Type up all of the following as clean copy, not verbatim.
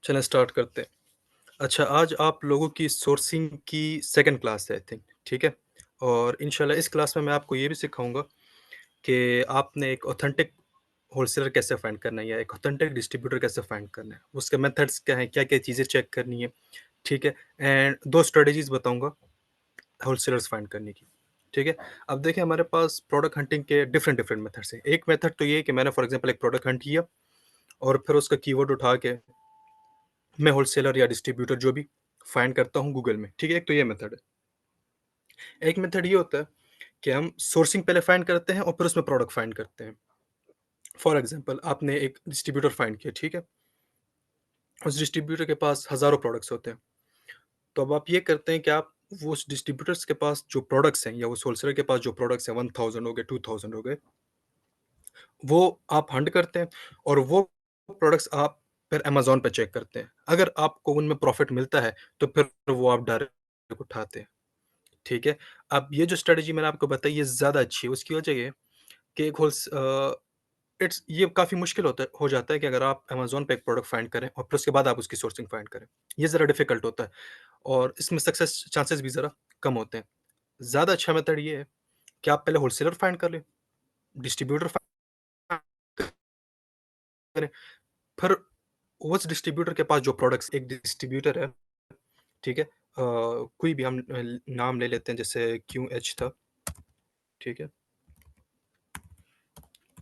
चलें स्टार्ट करते हैं। अच्छा, आज आप लोगों की सोर्सिंग की सेकंड क्लास है आई थिंक, ठीक है? और इंशाल्लाह इस क्लास में मैं आपको ये भी सिखाऊँगा कि आपने एक ऑथेंटिक होलसेलर कैसे फाइंड करना है या एक ऑथेंटिक डिस्ट्रीब्यूटर कैसे फाइंड करना है। उसके मेथड्स क्या हैं, क्या-क्या चीज़ें चेक करनी है, ठीक है? एंड 2 स्ट्रैटेजीज़ बताऊँगा होलसेलर्स फाइंड करने की, ठीक है? अब देखिए हमारे पास प्रोडक्ट हंटिंग के डिफरेंट-डिफरेंट मेथड्स हैं। एक मेथड तो ये है कि मैंने फॉर एग्ज़ाम्पल एक प्रोडक्ट हंट किया और फिर उसका कीवर्ड उठा के मैं होलसेलर या डिस्ट्रीब्यूटर जो भी फाइंड करता हूँ गूगल में, ठीक है? एक तो ये मेथड है। एक मेथड ये होता है कि हम सोर्सिंग पहले फाइंड करते हैं और फिर उसमें प्रोडक्ट फाइंड करते हैं। फॉर एग्ज़ाम्पल आपने एक डिस्ट्रीब्यूटर फाइंड किया, ठीक है? उस डिस्ट्रीब्यूटर के पास हज़ारों प्रोडक्ट्स होते हैं। तो अब आप ये करते हैं कि आप वो उस डिस्ट्रीब्यूटर्स के पास जो प्रोडक्ट्स हैं या उस होलसेलर के पास जो प्रोडक्ट्स हैं 1000 हो गए, 2000 हो गए, वो आप हंट करते हैं और वो प्रोडक्ट्स आप फिर अमेज़न पे चेक करते हैं। अगर आपको उनमें प्रॉफ़िट मिलता है, तो फिर वो आप डायरेक्ट उठाते हैं। ठीक है? अब ये जो स्ट्रैटेजी मैंने आपको बताई ये ज़्यादा अच्छी है, उसकी वजह ये है कि इट्स ये काफ़ी मुश्किल होता है हो जाता है कि अगर आप अमेज़न पे एक प्रोडक्ट फाइंड करें और फिर उसके बाद आप उसकी सोर्सिंग फाइंड करें। ये ज़रा डिफ़िकल्ट होता है और इसमें सक्सेस चांसेस भी ज़रा कम होते हैं। ज़्यादा अच्छा मेथड ये है कि आप पहले होलसेलर फाइंड कर लें, डिस्ट्रीब्यूटर फाइंड करें, फिर उस डिस्ट्रीब्यूटर के पास जो प्रोडक्ट्स एक डिस्ट्रीब्यूटर है, ठीक है? कोई भी हम नाम ले लेते हैं जैसे क्यूएच था, ठीक है?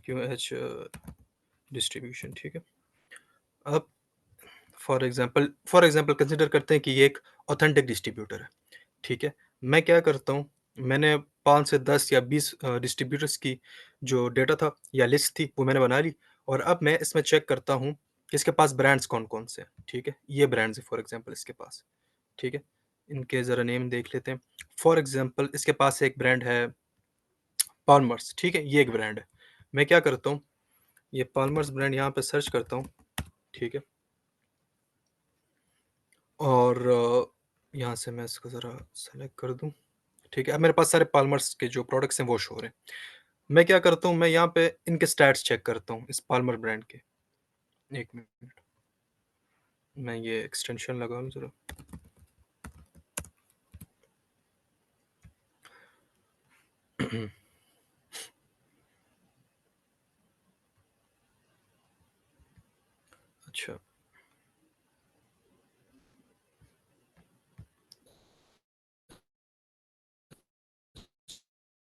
क्यूएच डिस्ट्रीब्यूशन, ठीक है? अब फॉर एग्ज़ाम्पल कंसिडर करते हैं कि ये एक ऑथेंटिक डिस्ट्रीब्यूटर है, ठीक है? मैं क्या करता हूँ, मैंने 5 से 10 या 20 डिस्ट्रीब्यूटर्स की जो डेटा था या लिस्ट थी, वो मैंने बना ली और अब मैं इसमें चेक करता हूँ कि इसके पास ब्रांड्स कौन-कौन से हैं, ठीक है? ये ब्रांड्स हैं फॉर एग्ज़ाम्पल इसके पास, ठीक है? इनके ज़रा नेम देख लेते हैं। फॉर एग्ज़ाम्पल इसके पास एक ब्रांड है पाल्मर्स, ठीक है? ये एक ब्रांड है। मैं क्या करता हूँ, ये पाल्मर्स ब्रांड यहाँ पे सर्च करता हूँ, ठीक है? और यहाँ से मैं इसको ज़रा सेलेक्ट कर दूँ, ठीक है? अब मेरे पास सारे पाल्मर्स के जो प्रोडक्ट्स हैं वो शो हो रहे हैं। मैं क्या करता हूँ, मैं यहाँ पे इनके स्टैट्स चेक करता हूँ, इस पाल्मर ब्रांड के। 1 मिनट, मैं ये एक्सटेंशन लगा लूँ ज़रा। अच्छा,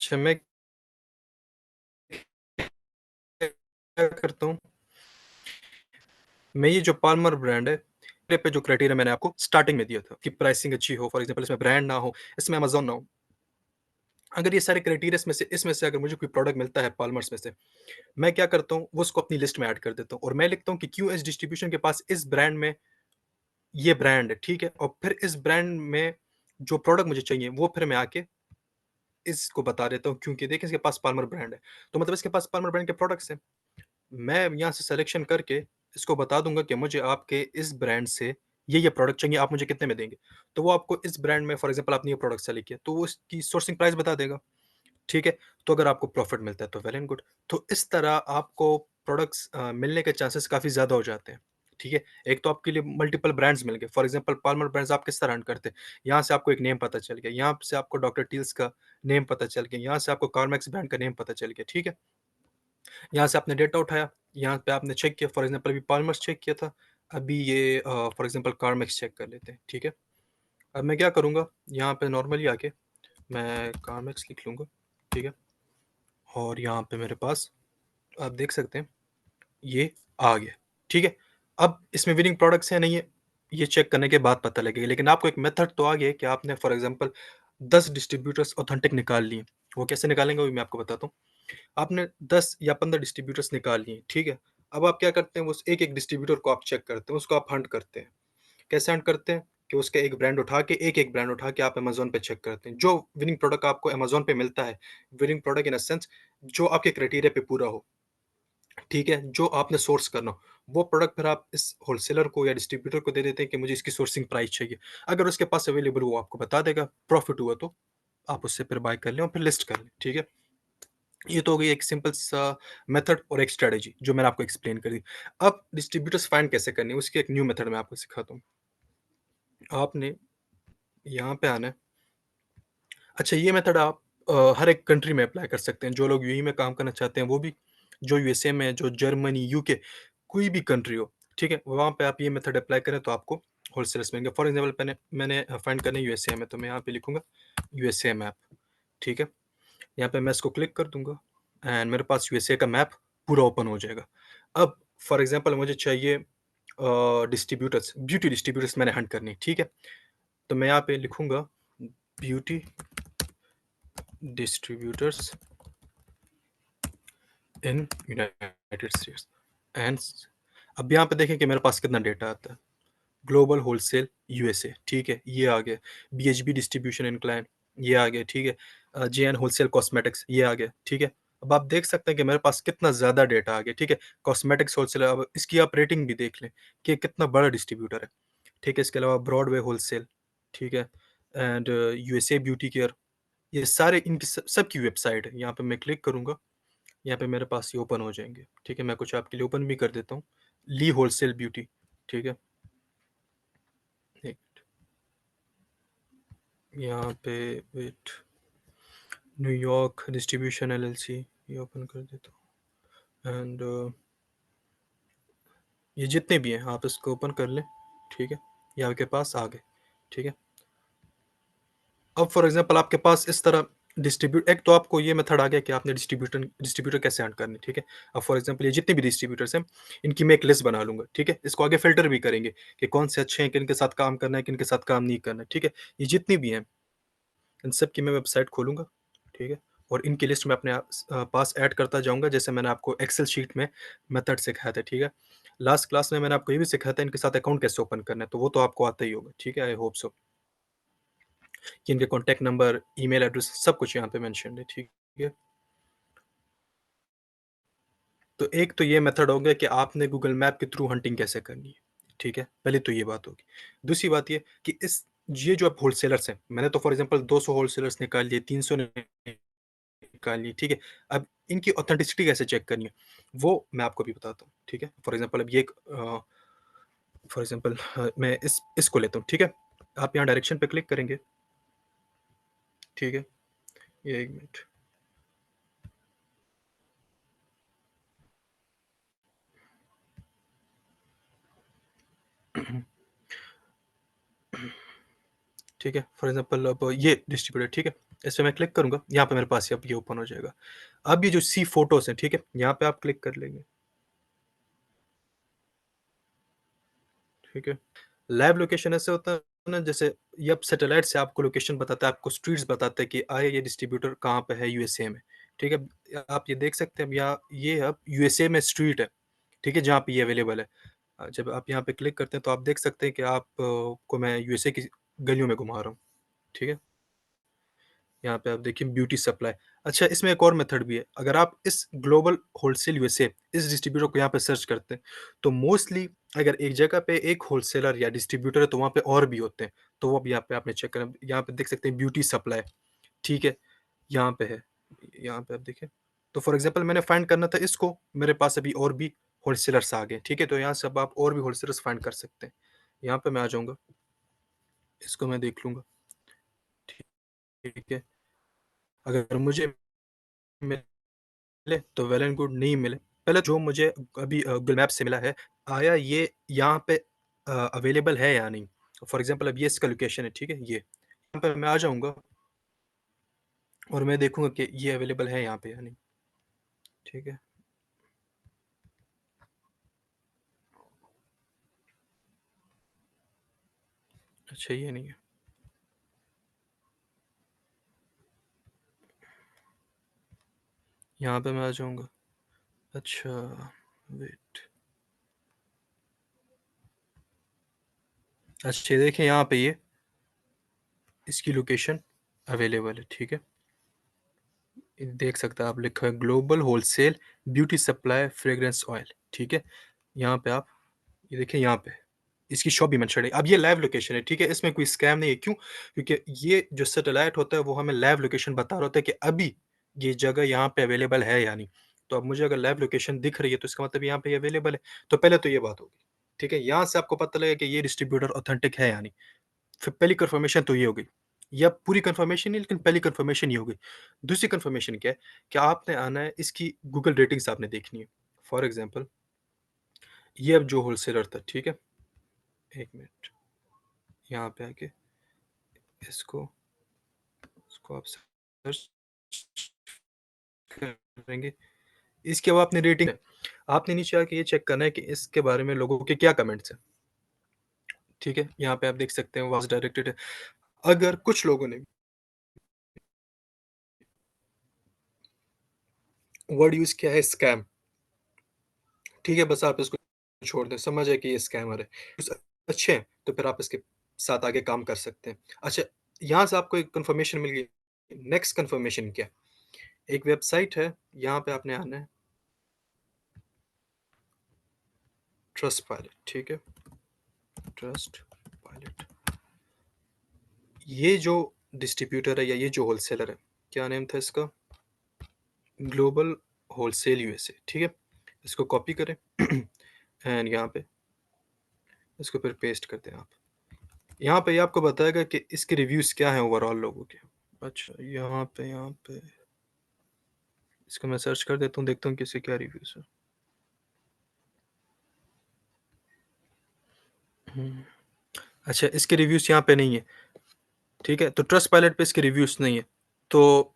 अच्छा मैं क्या करता हूँ, मैं ये जो पाल्मर ब्रांड है, मेरे पे जो क्राइटेरिया मैंने आपको स्टार्टिंग में दिया था कि प्राइसिंग अच्छी हो, फॉर एग्ज़ाम्पल इसमें ब्रांड ना हो, इसमें अमेज़न ना हो। अगर ये सारे क्राइटेरियाज़ में से इसमें से अगर मुझे कोई प्रोडक्ट मिलता है पाल्मर्स में से, मैं क्या करता हूँ, वो उसको अपनी लिस्ट में ऐड कर देता हूँ और मैं लिखता हूँ कि क्यूएस डिस्ट्रीब्यूशन के पास इस ब्रांड में ये ब्रांड है, ठीक है? और फिर इस ब्रांड में जो प्रोडक्ट मुझे चाहिए, वो फिर मैं आके इसको बता देता हूँ क्योंकि देखिए इसके पास पाल्मर ब्रांड है, तो मतलब इसके पास पाल्मर ब्रांड के प्रोडक्ट्स हैं। मैं यहाँ से सिलेक्शन करके इसको बता दूँगा कि मुझे आपके इस ब्रांड से ये प्रोडक्ट चाहिए, आप मुझे कितने में देंगे? तो वो आपको इस ब्रांड में फॉर एग्ज़ाम्पल आपने ये प्रोडक्ट सेलेक्ट किया, तो वो इसकी सोर्सिंग प्राइस बता देगा, ठीक है? तो अगर आपको प्रॉफिट मिलता है तो वेल एंड गुड। तो इस तरह आपको प्रोडक्ट्स मिलने के चांसेस काफ़ी ज़्यादा हो जाते हैं, ठीक है? एक तो आपके लिए मल्टीपल ब्रांड्स मिल गए, फॉर एग्ज़ाम्पल पाल्मर ब्रांड्स आप किस तरह अर्न करते हैं? यहाँ से आपको एक नेम पता चल गया, यहाँ से आपको डॉक्टर टील्स का नेम पता चल गया, यहाँ से आपको कार्मेक्स ब्रांड का नेम पता चल गया, ठीक है? यहाँ से आपने डेटा उठाया, यहाँ पे आपने चेक किया फॉर एग्ज़ाम्पल अभी पाल्मर्स चेक किया था, अभी ये फॉर एग्ज़ाम्पल कार्मेक्स चेक कर लेते हैं, ठीक है? अब मैं क्या करूँगा, यहाँ पे नॉर्मली आके मैं कार्मेक्स लिख लूँगा, ठीक है? और यहाँ पे मेरे पास आप देख सकते हैं, ये आ गया, ठीक है? अब इसमें विनिंग प्रोडक्ट्स हैं नहीं है, ये चेक करने के बाद पता लगेगा, लेकिन आपको एक मेथड तो आ गया है कि आपने फॉर एग्ज़ाम्पल 10 डिस्ट्रीब्यूटर्स ऑथेंटिक निकाल लिए। वो कैसे निकालेंगे वो भी मैं आपको बताता हूँ। आपने 10 या 15 डिस्ट्रीब्यूटर्स निकाल लिए, ठीक है? अब आप क्या करते हैं, उस एक-एक डिस्ट्रीब्यूटर को आप चेक करते हैं, उसको आप हंट करते हैं। कैसे हंट करते हैं? कि उसका एक-एक ब्रांड उठा के आप अमेज़न पे चेक करते हैं। जो विनिंग प्रोडक्ट आपको अमेज़न पे मिलता है, winning product in a sense जो आपके क्राइटेरिया पे पूरा हो, ठीक है? जो आपने सोर्स करना हो, वो प्रोडक्ट फिर आप इस होलसेलर को या डिस्ट्रीब्यूटर को दे देते हैं कि मुझे इसकी सोर्सिंग प्राइस चाहिए। अगर उसके पास अवेलेबल वो आपको बता देगा, प्रॉफिट हुआ तो आप उससे फिर बाय कर लें और फिर लिस्ट कर लें, ठीक है? ये तो हो गई एक सिंपल सा मेथड और एक स्ट्रैटेजी जो मैंने आपको एक्सप्लेन करी। अब डिस्ट्रीब्यूटर्स फाइंड कैसे करनी है, उसकी एक न्यू मेथड मैं आपको सिखाता हूँ। आपने यहाँ पे आना है। अच्छा, ये मेथड आप हर एक कंट्री में अप्लाई कर सकते हैं। जो लोग यूएई में काम करना चाहते हैं वो भी, जो यूएसए में है, जो जर्मनी, यूके, कोई भी कंट्री हो, ठीक है? वहाँ पे आप ये मेथड अप्लाई करें तो आपको होलसेलर्स मिलेंगे। फॉर एग्ज़ाम्पल मैंने फाइंड करना है यूएसए में, तो मैं यहाँ पे लिखूँगा यूएसए मैप, ठीक है? यहाँ पे मैं इसको क्लिक कर दूँगा एंड मेरे पास यूएसए का मैप पूरा ओपन हो जाएगा। अब फॉर एग्ज़ाम्पल मुझे चाहिए डिस्ट्रीब्यूटर्स, ब्यूटी डिस्ट्रीब्यूटर्स मैंने हंट करनी है, ठीक है? तो मैं यहाँ पे लिखूँगा beauty distributors in United states and अब यहाँ पे देखें कि मेरे पास कितना डेटा आता है। ग्लोबल होलसेल यूएसए, ठीक है? ये आ गया। बीएचबी डिस्ट्रीब्यूशन इन क्लाइंट, ये आ गया, ठीक है? जेएन होलसेल कॉस्मेटिक्स, ये आ गया, ठीक है? अब आप देख सकते हैं कि मेरे पास कितना ज़्यादा डेटा आ गया, ठीक है? कॉस्मेटिक्स होलसेलर, अब इसकी आप रेटिंग भी देख लें कि कितना बड़ा डिस्ट्रीब्यूटर है, ठीक है? इसके अलावा ब्रॉडवे होलसेल, ठीक है? एंड यूएसए ब्यूटी केयर, ये सारे इनकी सबकी वेबसाइट है। यहाँ पे मैं क्लिक करूँगा, यहाँ पे मेरे पास ये ओपन हो जाएँगे, ठीक है? मैं कुछ आपके लिए ओपन भी कर देता हूँ। ली होलसेल ब्यूटी, ठीक है? एक यहाँ पे वेट, न्यूयॉर्क डिस्ट्रीब्यूशन एलएलसी, ये ओपन कर देता हूँ एंड ये जितने भी हैं आप इसको ओपन कर लें, ठीक है? ये आपके पास आ गए, ठीक है? अब फॉर एग्ज़ाम्पल आपके पास इस तरह एक तो आपको ये मेथड आ गया कि आपने डिस्ट्रीब्यूटर कैसे ऐड करने, ठीक है? अब फॉर एग्ज़ाम्पल ये जितने भी डिस्ट्रीब्यूटर्स हैं, इनकी मैं एक लिस्ट बना लूँगा, ठीक है? इसको आगे फ़िल्टर भी करेंगे कि कौन से अच्छे हैं, किनके साथ काम करना है, किनके साथ काम नहीं करना है, ठीक है? ये जितनी भी हैं, इन सब की मैं वेबसाइट खोलूँगा, ठीक है? और इनकी लिस्ट मैं अपने पास ऐड करता जाऊँगा, जैसे मैंने आपको एक्सेल शीट में मेथड सिखाया था, ठीक है? लास्ट क्लास में मैंने आपको ये भी सिखाया था इनके साथ अकाउंट कैसे ओपन करना है, तो वो तो आपको आता ही होगा, ठीक है? आई होप सो कि इनके कॉन्टैक्ट नंबर, ईमेल एड्रेस सब कुछ यहाँ पे मेंशन्ड है, ठीक है? तो एक तो ये मेथड हो गया कि आपने गूगल मैप के थ्रू हंटिंग कैसे करनी है, ठीक है? पहले तो ये बात होगी। दूसरी बात ये कि इस ये जो अब होलसेलर्स हैं, मैंने तो फॉर एग्ज़ाम्पल 200 होलसेलर्स निकाल लिए, 300 निकाल लिए, ठीक है? अब इनकी ऑथेंटिसिटी कैसे चेक करनी है, वो मैं आपको अभी बताता हूँ, ठीक है? फॉर एग्ज़ाम्पल अब ये एक फॉर एग्ज़ाम्पल मैं इसको लेता हूँ, ठीक है? आप यहाँ डायरेक्शन पे क्लिक करेंगे, ठीक है? ये 1 मिनट। ठीक है? फॉर एग्ज़ाम्पल अब ये डिस्ट्रीब्यूटर, ठीक है? इस पे मैं क्लिक करूँगा, यहाँ पे मेरे पास अब ये ओपन हो जाएगा। अब ये जो सी फ़ोटोज़ हैं, ठीक है? यहाँ पे आप क्लिक कर लेंगे, ठीक है? लाइव लोकेशन ऐसे होता है ना, जैसे ये अब सैटेलाइट से आपको लोकेशन बताता है, आपको स्ट्रीट्स बताता है कि ये डिस्ट्रीब्यूटर कहाँ पे है यूएसए में, ठीक है? आप ये देख सकते हैं अब यहाँ ये अब यूएसए में स्ट्रीट है, ठीक है? जहाँ पे ये अवेलेबल है। जब आप यहाँ पे क्लिक करते हैं तो आप देख सकते हैं कि आप को मैं यूएसए की गलियों में घुमा रहा हूँ, ठीक है? यहाँ पे आप देखिए ब्यूटी सप्लाई। अच्छा, इसमें एक और मेथड भी है। अगर आप इस ग्लोबल होलसेल यूएसए इस डिस्ट्रीब्यूटर को यहाँ पे सर्च करते हैं, तो मोस्टली अगर एक जगह पे एक होलसेलर या डिस्ट्रीब्यूटर है तो वहाँ पे और भी होते हैं। तो वो अब यहाँ पे आपने चेक करना, यहाँ पे देख सकते हैं ब्यूटी सप्लाई, ठीक है? यहाँ पे है। यहाँ पे आप देखिए। तो फॉर एग्ज़ाम्पल मैंने फाइंड करना था इसको, मेरे पास अभी और भी होलसेलर्स आ गए, ठीक है? तो यहाँ से अब आप और भी होलसेलर्स फाइंड कर सकते हैं। यहाँ पे मैं आ जाऊँगा, इसको मैं देख लूँगा, ठीक है? अगर मुझे मिले तो वेल एंड गुड, नहीं मिले, पहले जो मुझे अभी गूगल मैप से मिला है, आया ये यहाँ पे अवेलेबल है या नहीं? फॉर एग्ज़ाम्पल अब ये इसका लोकेशन है, ठीक है? ये। यहाँ पे मैं आ जाऊँगा और मैं देखूँगा कि ये अवेलेबल है यहाँ पे या नहीं, ठीक है? अच्छा, ये नहीं है। यहाँ पे मैं आ जाऊँगा। अच्छा, वेट। अच्छा, ये देखिए यहाँ पे ये इसकी लोकेशन अवेलेबल है, ठीक है? ये देख सकते हैं आप, लिखा है global wholesale beauty supply fragrance oil, ठीक है? यहाँ पे आप ये देखिए यहाँ पे, इसकी शॉप भी मेंशन है। अब ये लाइव लोकेशन है, ठीक है? इसमें कोई स्कैम नहीं है, क्यों? क्योंकि ये जो सैटेलाइट होता है वो हमें लाइव लोकेशन बता रहा होता है कि अभी ये जगह यहाँ पे अवेलेबल है या नहीं। तो अब मुझे अगर लाइव लोकेशन दिख रही है तो इसका मतलब यहाँ पे ये अवेलेबल है। तो पहले तो ये बात होगी, ठीक है? यहाँ से आपको पता लगेगा कि ये डिस्ट्रीब्यूटर ऑथेंटिक है या नहीं। फिर पहली कन्फर्मेशन तो ये हो गई, या पूरी कन्फर्मेशन नहीं लेकिन पहली कन्फर्मेशन ये हो गई। दूसरी कन्फर्मेशन क्या है कि आपने आना है, इसकी गूगल रेटिंग्स आपने देखनी है। फॉर एग्ज़ाम्पल ये अब जो होलसेलर था, ठीक है? 1 मिनट, यहाँ पे आके इसको इसको आप सर्च करेंगे। इसके बाद आपने रेटिंग है, आपने नीचे आके ये चेक करना है कि इसके बारे में लोगों के क्या कमेंट्स हैं, ठीक है? यहाँ पे आप देख सकते हैं वाज़ डायरेक्टेड है। अगर कुछ लोगों ने वर्ड यूज़ किया है स्कैम, ठीक है? बस आप इसको छोड़ दें, समझ आए कि ये स्कैमर है। कुछ अच्छे हैं, तो फिर आप इसके साथ आगे काम कर सकते हैं। अच्छा, यहाँ से आपको एक कन्फर्मेशन मिल गई। नेक्स्ट कन्फर्मेशन क्या है? एक वेबसाइट है, यहाँ पे आपने आना है, ट्रस्टपाइलट, ठीक है? ट्रस्टपाइलट। ये जो डिस्ट्रीब्यूटर है या ये जो होलसेलर है, क्या नेम था इसका? ग्लोबल होलसेल यूएसए, ठीक है? इसको कॉपी करें एंड यहाँ पे इसको फिर पेस्ट कर दें आप। यहाँ पे ये आपको बताएगा कि इसके रिव्यूज़ क्या हैं ओवरऑल लोगों के। अच्छा, यहाँ पे इसको मैं सर्च कर देता हूँ, देखता हूँ कि इसके क्या रिव्यूज़ हैं। हुँ, अच्छा, इसके रिव्यूज़ यहाँ पे नहीं है, ठीक है? तो ट्रस्टपाइलट पे इसके रिव्यूज़ नहीं है। तो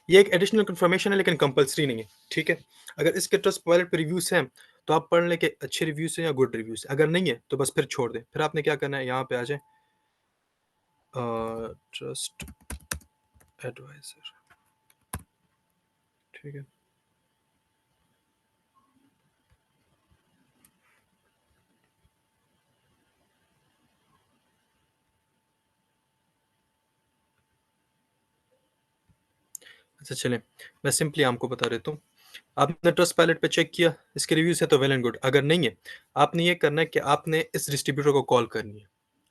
ये एक एडिशनल कन्फर्मेशन है लेकिन कंपल्सरी नहीं है, ठीक है? अगर इसके ट्रस्टपाइलट पे रिव्यूज़ हैं, तो आप पढ़ लें कि अच्छे रिव्यूज़ हैं या गुड रिव्यूज़ हैं। अगर नहीं है, तो बस फिर छोड़ दें। फिर आपने क्या करना है, यहाँ पे आ जाएँ, ट्रस्ट एडवाइज़र, ठीक है? अच्छा चलें, मैं सिंपली आपको बता देता हूँ। आपने ट्रस्टपाइलट पे चेक किया, इसके रिव्यूज़ हैं तो वेल एंड गुड। अगर नहीं है, आपने ये करना है कि आपने इस डिस्ट्रीब्यूटर को कॉल करनी है,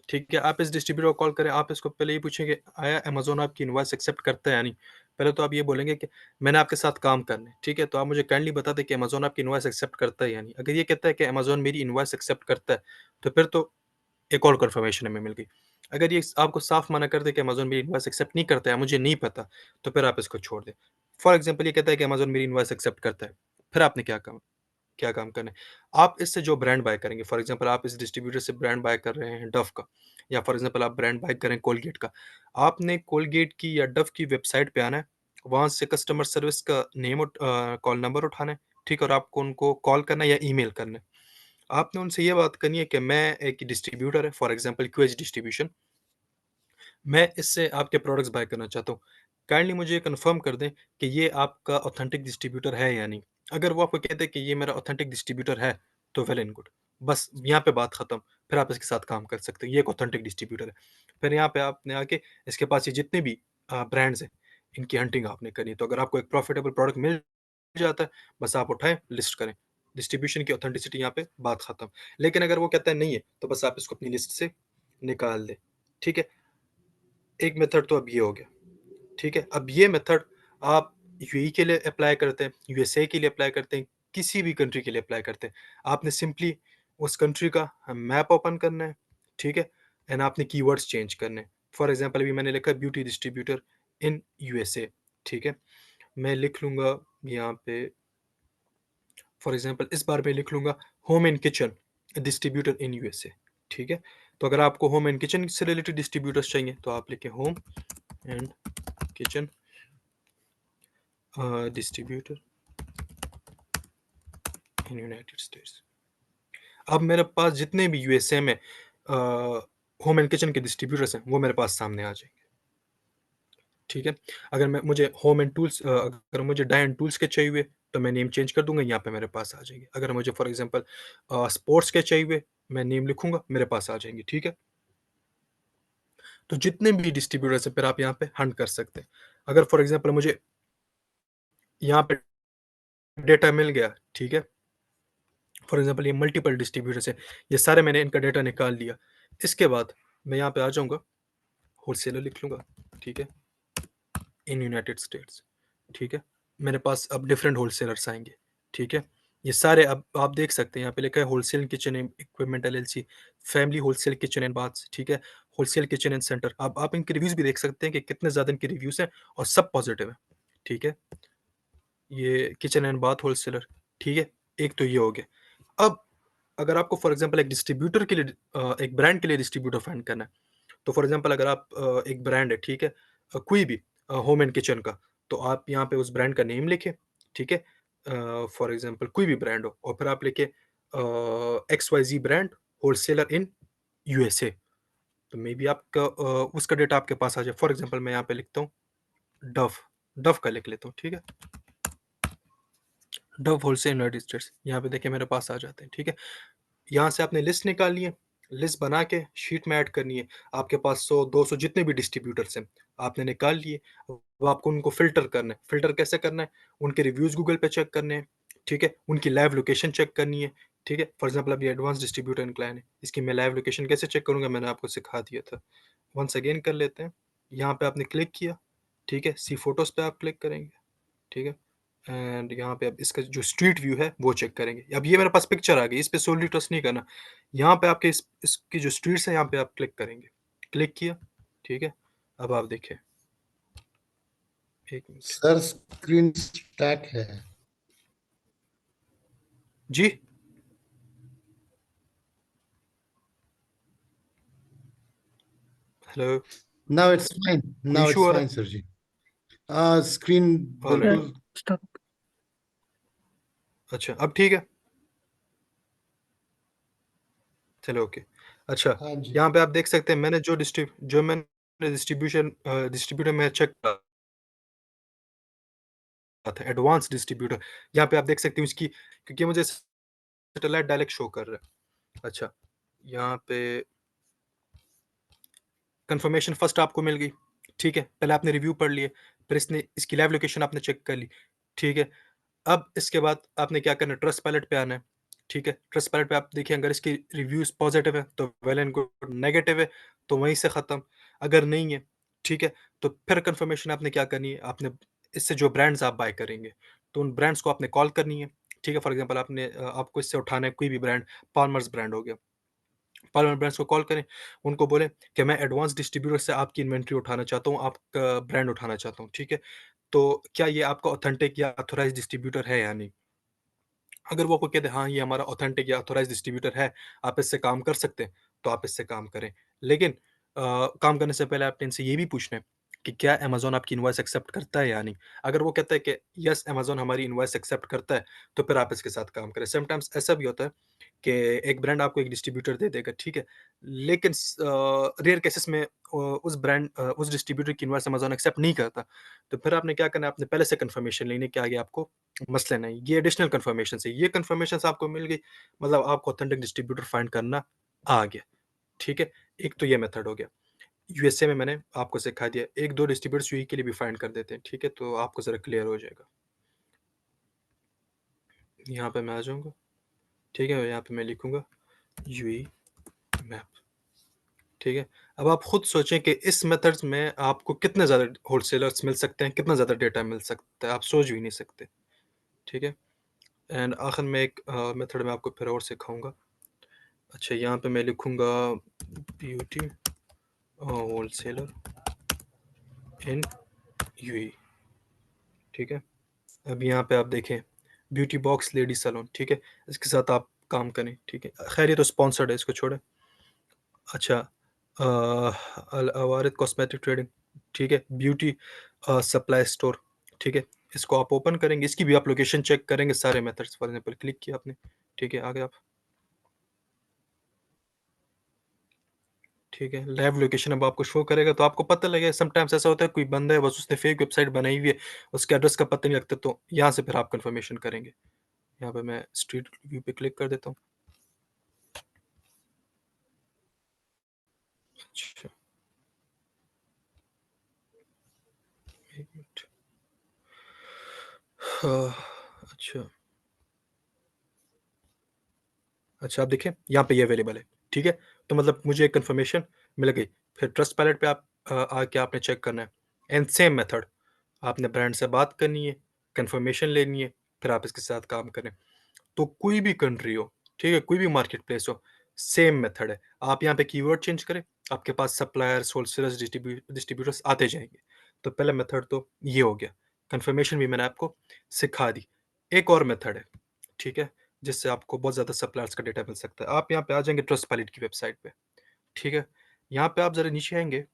ठीक है? आप इस डिस्ट्रीब्यूटर को कॉल करें, आप इसको पहले ये पूछेंगे, आया अमेज़न आपकी इनवॉइस एक्सेप्ट करता है या नहीं? पहले तो आप ये बोलेंगे कि मैंने आपके साथ काम करना है, ठीक है? तो आप मुझे काइंडली बता दें कि अमेज़न आपकी इनवॉइस एक्सेप्ट करता है या नहीं? अगर ये कहता है कि अमेज़न मेरी इनवॉइस एक्सेप्ट करता है, तो फिर तो एक और कन्फर्मेशन हमें मिल गई। अगर ये आपको साफ मना कर दे कि अमेज़न मेरी इनवॉइस एक्सेप्ट नहीं करता है, मुझे नहीं पता, तो फिर आप इसको छोड़ दें। फॉर एग्ज़ाम्पल ये कहता है कि अमेज़न मेरी इनवॉइस एक्सेप्ट करता है, फिर आपने क्या काम करना है? आप इससे जो ब्रांड बाय करेंगे, फॉर एग्ज़ाम्पल आप इस डिस्ट्रीब्यूटर से ब्रांड बाय कर रहे हैं डव का, या फॉर एग्ज़ाम्पल आप ब्रांड बाय कर रहे हैं कोलगेट का। आपने कोलगेट की या डव की वेबसाइट पे आना है, वहाँ से कस्टमर सर्विस का कॉल नंबर उठाना है, ठीक है? और आपको उनको कॉल करना है या ईमेल करना है। आपने उनसे ये बात करनी है कि मैं एक डिस्ट्रीब्यूटर है, फॉर एग्ज़ाम्पल क्यूएच डिस्ट्रीब्यूशन, मैं इससे आपके प्रोडक्ट्स बाय करना चाहता हूँ। काइंडली मुझे ये कन्फर्म कर दें कि ये आपका ऑथेंटिक डिस्ट्रीब्यूटर है या नहीं। अगर वो आपको कहते हैं कि ये मेरा ऑथेंटिक डिस्ट्रीब्यूटर है, तो वेल एंड गुड। बस यहाँ पे बात खत्म। फिर आप इसके साथ काम कर सकते हैं। ये एक ऑथेंटिक डिस्ट्रीब्यूटर है। फिर यहाँ पे आपने आके इसके पास ये जितने भी ब्रांड्स हैं, इनकी हंटिंग आपने करनी है। तो अगर आपको एक प्रॉफिटेबल प्रोडक्ट मिल जाता है, बस आप उठाएँ, लिस्ट करें। डिस्ट्रीब्यूशन की ऑथेंटिसिटी यहाँ पे बात खत्म। लेकिन अगर वो कहता है नहीं है, तो बस आप इसको अपनी लिस्ट से निकाल दें। ठीक है? एक मेथड तो अब ये हो गया, ठीक है? अब ये मेथड आप यूएई के लिए अप्लाई करते हैं, यूएसए के लिए अप्लाई करते हैं, किसी भी कंट्री के लिए अप्लाई करते हैं। आपने सिंपली उस कंट्री का मैप ओपन करना है, ठीक है? एंड आपने कीवर्ड्स चेंज करने हैं। फॉर एग्ज़ाम्पल अभी मैंने लिखा ब्यूटी डिस्ट्रीब्यूटर इन यूएसए, ठीक है? मैं लिख लूँगा यहाँ पे, फॉर एग्ज़ाम्पल इस बार मैं लिख लूँगा home and kitchen distributor in USA, ठीक है? तो अगर आपको होम एंड किचन से रिलेटेड डिस्ट्रीब्यूटर्स चाहिए, तो आप लिखें home and kitchen distributor in United states. अब मेरे पास जितने भी यूएसए में होम एंड किचन के डिस्ट्रीब्यूटर्स हैं, वो मेरे पास सामने आ जाएँगे, ठीक है? अगर मैं मुझे होम एंड टूल्स अगर मुझे डाई एंड टूल्स के चाहिए हुए, तो मैं नेम चेंज कर दूँगा, यहाँ पे मेरे पास आ जाएँगे। अगर मुझे फॉर एग्ज़ाम्पल स्पोर्ट्स के चाहिए हुए, मैं नेम लिखूँगा, मेरे पास आ जाएँगे, ठीक है? तो जितने भी डिस्ट्रीब्यूटर्स हैं, फिर आप यहाँ पे हंट कर सकते हैं। अगर फॉर एग्ज़ाम्पल मुझे यहाँ पे डेटा मिल गया, ठीक है? फॉर एग्ज़ाम्पल ये मल्टीपल डिस्ट्रीब्यूटर्स हैं, ये सारे मैंने इनका डेटा निकाल लिया। इसके बाद मैं यहाँ पे आ जाऊँगा, होलसेलर लिख लूँगा, ठीक है? इन यूनाइटेड स्टेट्स ठीक है? मेरे पास अब डिफरेंट होलसेलर्स आएँगे, ठीक है? ये सारे अब आप देख सकते हैं यहाँ पे लिखा है wholesale kitchen equipment LLC, family wholesale kitchen and baths, ठीक है? Wholesale kitchen and centre. अब आप इनके रिव्यूज़ भी देख सकते हैं कि कितने ज़्यादा इनके रिव्यूज़ हैं और सब पॉज़िटिव हैं, ठीक है? ये किचन एंड बाथ होलसेलर, ठीक है? एक तो ये हो गया। अब अगर आपको फॉर एग्ज़ाम्पल एक डिस्ट्रीब्यूटर के लिए एक ब्रांड के लिए डिस्ट्रीब्यूटर फाइंड करना है, तो फॉर एग्ज़ाम्पल अगर आप एक ब्रांड है, ठीक है? कोई भी होम एंड किचन का, तो आप यहाँ पे उस ब्रांड का नेम लिखें, ठीक है? फॉर एग्ज़ाम्पल कोई भी ब्रांड हो और फिर आप लिखें एक्सवाईज़ी ब्रांड होलसेलर इन यूएसए, तो मे बी आपका उसका डेटा आपके पास आ जाए। फॉर एग्ज़ाम्पल मैं यहाँ पे लिखता हूँ डव, डव का लिख लेता हूँ, ठीक है? डव होलसेल यूनाइटेड स्टेट्स, यहाँ पे देखिए मेरे पास आ जाते हैं, ठीक है? यहाँ से आपने लिस्ट निकालनी है, लिस्ट बना के शीट में ऐड करनी है। आपके पास 100-200 जितने भी डिस्ट्रीब्यूटर्स हैं, आपने निकाल लिए। अब आपको उनको फ़िल्टर करना है। फ़िल्टर कैसे करना है? उनके रिव्यूज़ गूगल पे चेक करने हैं, ठीक है? उनकी लाइव लोकेशन चेक करनी है, ठीक है? फॉर एग्ज़ाम्पल अब ये एडवांस डिस्ट्रीब्यूटर इनक्लाइन है, इसकी मैं लाइव लोकेशन कैसे चेक करूँगा मैंने आपको सिखा दिया था। वन्स अगेन कर लेते हैं। यहाँ पे आपने क्लिक किया, ठीक है? सी फ़ोटोज़ पे आप क्लिक करेंगे, ठीक है? एंड यहाँ पे अब इसका जो स्ट्रीट व्यू है वो चेक करेंगे। अब ये मेरे पास पिक्चर आ गई, इस पे सोल्ली ट्रस्ट नहीं करना। यहाँ पे आपके इस इसकी जो स्ट्रीट्स हैं यहाँ पे आप क्लिक करेंगे। क्लिक किया, ठीक है? अब आप देखिए, 1 मिनट। सर स्क्रीन स्टैक है। जी? हेलो? नाउ इट्स फाइन, कोई नाउ इश्यू इट्स हो रहा फाइन है? सर जी। स्क्रीन ऑलराइट, बिल्कुल। स्टॉप। अच्छा अब ठीक है? चलो ओके। अच्छा, हाँ जी। यहाँ पे आप देख सकते हैं मैंने जो मैंने डिस्ट्रीब्यूटर में चेक करा था, एडवांस डिस्ट्रीब्यूटर, यहाँ पे आप देख सकते हैं उसकी, क्योंकि मुझे सैटेलाइट डायलेक्ट शो कर रहा है। अच्छा, यहाँ पे कन्फर्मेशन फर्स्ट आपको मिल गई, ठीक है? पहले आपने रिव्यू पढ़ लिए, फिर इसकी लाइव लोकेशन आपने चेक कर ली, ठीक है? अब इसके बाद आपने क्या करना है, ट्रस्ट पायलट पे आना है, ठीक है? ट्रस्ट पायलट पे आप देखिए अगर इसके रिव्यूज़ पॉज़िटिव हैं, तो वेल एंड गुड, नेगेटिव है, तो वहीं से ख़त्म, अगर नहीं है, ठीक है? तो फिर कन्फर्मेशन आपने क्या करनी है, आपने इससे जो ब्रांड्स आप बाय करेंगे, तो उन ब्रांड्स को आपने कॉल करनी है, ठीक है? फॉर एग्ज़ाम्पल आपको इससे उठाना है कोई भी ब्रांड, पाल्मर्स ब्रांड हो गया। पार्लर ब्रांड्स को कॉल करें, उनको बोलें कि मैं एडवांस डिस्ट्रीब्यूटर से आपकी इन्वेंट्री उठाना चाहता हूँ, आपका ब्रांड उठाना चाहता हूँ, ठीक है? तो क्या ये आपका ऑथेंटिक या ऑथराइज़्ड डिस्ट्रीब्यूटर है या नहीं? अगर वो आपको कह दे हाँ, ये हमारा ऑथेंटिक या ऑथराइज़्ड डिस्ट्रीब्यूटर है, आप इससे काम कर सकते हैं, तो आप इससे काम करें। लेकिन काम करने से पहले आपने इनसे ये भी पूछना है कि क्या अमेज़न आपकी इनवॉइस एक्सेप्ट करता है या नहीं? अगर वो कहता है कि यस, अमेज़न हमारी इनवॉइस एक्सेप्ट करता है, तो फिर आप इसके साथ काम करें। समटाइम्स ऐसा भी होता है कि एक ब्रांड आपको एक डिस्ट्रीब्यूटर दे देगा, ठीक है? लेकिन रेयर केसेस में उस डिस्ट्रीब्यूटर की इनवॉइस अमेज़न एक्सेप्ट नहीं करता, तो फिर आपने क्या करना है, आपने पहले से कन्फर्मेशन लेनी है कि आगे आपको मसला नहीं, ये एडिशनल कन्फर्मेशंस है। ये कन्फर्मेशंस आपको मिल गई, मतलब आपको ऑथेंटिक डिस्ट्रीब्यूटर फाइंड करना आ गया, ठीक है? एक तो ये मेथड हो गया। यूएसए में मैंने आपको सिखा दिया, 1-2 डिस्ट्रीब्यूटर्स यूएई के लिए भी फाइंड कर देते हैं, ठीक है? तो आपको ज़रा क्लियर हो जाएगा। यहाँ पे मैं आ जाऊँगा, ठीक है? यहाँ पे मैं लिखूँगा यूएई मैप, ठीक है? अब आप खुद सोचें कि इस मेथड्स में आपको कितने ज़्यादा होलसेलर्स मिल सकते हैं, कितना ज़्यादा डेटा मिल सकता है, आप सोच भी नहीं सकते, ठीक है? एंड आखिर में एक मेथड मैं आपको फिर और सिखाऊँगा। अच्छा, यहाँ पे मैं लिखूँगा ब्यूटी होलसेलर इन यूएई, ठीक है? अब यहाँ पे आप देखें ब्यूटी बॉक्स लेडी सैलून, ठीक है? इसके साथ आप काम करें, ठीक है? खैर ये तो स्पॉन्सर्ड है, इसको छोड़ें। अच्छा, अल अवारिद कॉस्मेटिक ट्रेडिंग, ठीक है? ब्यूटी सप्लाई स्टोर, ठीक है? इसको आप ओपन करेंगे, इसकी भी आप लोकेशन चेक करेंगे, सारे मेथड्स फॉर एग्ज़ाम्पल क्लिक किया आपने, ठीक है? आगे आप, ठीक है? लाइव लोकेशन अब आपको शो करेगा, तो आपको पता लगेगा। समटाइम्स ऐसा होता है कोई बंदा है, बस उसने फेक वेबसाइट बनाई हुई है, उसके एड्रेस का पता नहीं लगता, तो यहाँ से फिर आप कन्फर्मेशन करेंगे। यहाँ पे मैं स्ट्रीट व्यू पे क्लिक कर देता हूँ। अच्छा, 1 मिनट। हाँ, अच्छा, अच्छा आप देखें यहाँ पे ये अवेलेबल है, ठीक है? तो मतलब मुझे एक कन्फर्मेशन मिल गई। फिर ट्रस्ट पायलट पे आप आके आपने चेक करना है एंड सेम मेथड, आपने ब्रांड से बात करनी है, कंफर्मेशन लेनी है, फिर आप इसके साथ काम करें। तो कोई भी कंट्री हो, ठीक है, कोई भी मार्केट प्लेस हो, सेम मेथड है। आप यहाँ पे कीवर्ड चेंज करें, आपके पास सप्लायर्स, होलसेलर्स, डिस्ट्रीब्यूटर्स आते जाएंगे। तो पहला मेथड तो ये हो गया। कंफर्मेशन भी मैंने आपको सिखा दी। एक और मेथड है, ठीक है, जिससे आपको बहुत ज़्यादा सप्लायर्स का डेटा मिल सकता है। आप यहाँ पे आ जाएंगे ट्रस्टपाइलट की वेबसाइट पे, ठीक है। यहाँ पे आप ज़रा नीचे आएंगे,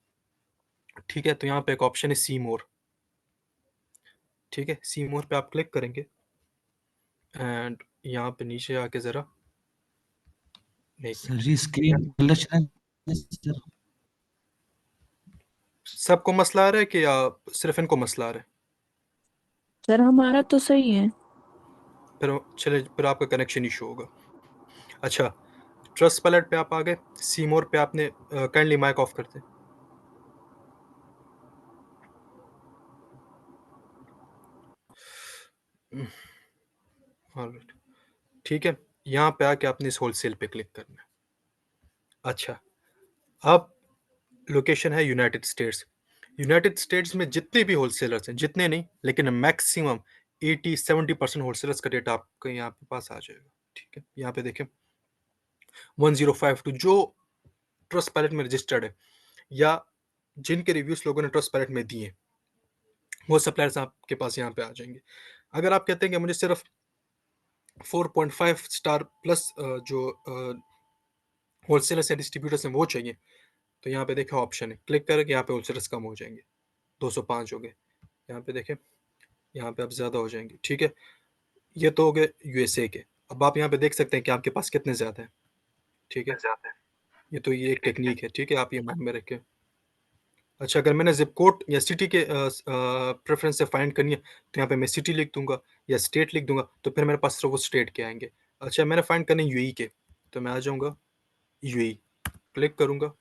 ठीक है, तो यहाँ पे एक ऑप्शन है सी मोर, ठीक है। सी मोर पे आप क्लिक करेंगे एंड यहाँ पे नीचे आके ज़रा एक सर मिनट, ये स्क्रीन ग्लिच नहीं है सर? सबको मसला आ रहा है कि या सिर्फ इनको मसला आ रहा है? सर हमारा तो सही है। फिर चले, फिर आपका कनेक्शन इशू होगा। अच्छा, ट्रस्ट पैलेट पे आप आ गए, सी मोर पे आपने काइंडली माइक ऑफ करते हैं। ऑलराइट, ठीक है। यहाँ पे आके आपने इस होलसेल पे क्लिक करना है। अच्छा, अब लोकेशन है यूनाइटेड स्टेट्स। यूनाइटेड स्टेट्स में जितने भी होलसेलर्स हैं, जितने नहीं लेकिन मैक्सिमम 80-70% होलसेलर्स का डेटा आपके यहाँ पे पास आ जाएगा, ठीक है। यहाँ पे देखें 1052 जो ट्रस्ट पैलेट में रजिस्टर्ड है या जिनके रिव्यूज लोगों ने ट्रस्ट पैलेट में दिए, वो सप्लायर्स आपके पास यहाँ पे आ जाएंगे। अगर आप कहते हैं कि मुझे सिर्फ 4.5 स्टार प्लस जो होलसेलर्स या डिस्ट्रीब्यूटर्स हैं वो चाहिए, तो यहाँ पे देखें ऑप्शन है, क्लिक करके यहाँ पे होलसेलर्स कम हो जाएंगे, 205 हो गए। यहाँ पे देखें, यहाँ पे अब ज़्यादा हो जाएंगे, ठीक है। ये तो हो गए यूएसए के। अब आप यहाँ पे देख सकते हैं कि आपके पास कितने ज़्यादा है, ठीक है। ये एक टेक्निक है, ठीक है, आप ये माइंड में रखें। अच्छा, अगर मैंने जिप कोड या सिटी के प्रेफरेंस से फाइंड करनी है, तो यहाँ पे मैं सिटी लिख दूंगा या स्टेट लिख दूंगा, तो फिर मेरे पास सिर्फ वो स्टेट के आएंगे। अच्छा, मैंने फाइंड करने यूएई के, तो मैं आ जाऊंगा यूएई, क्लिक करूंगा,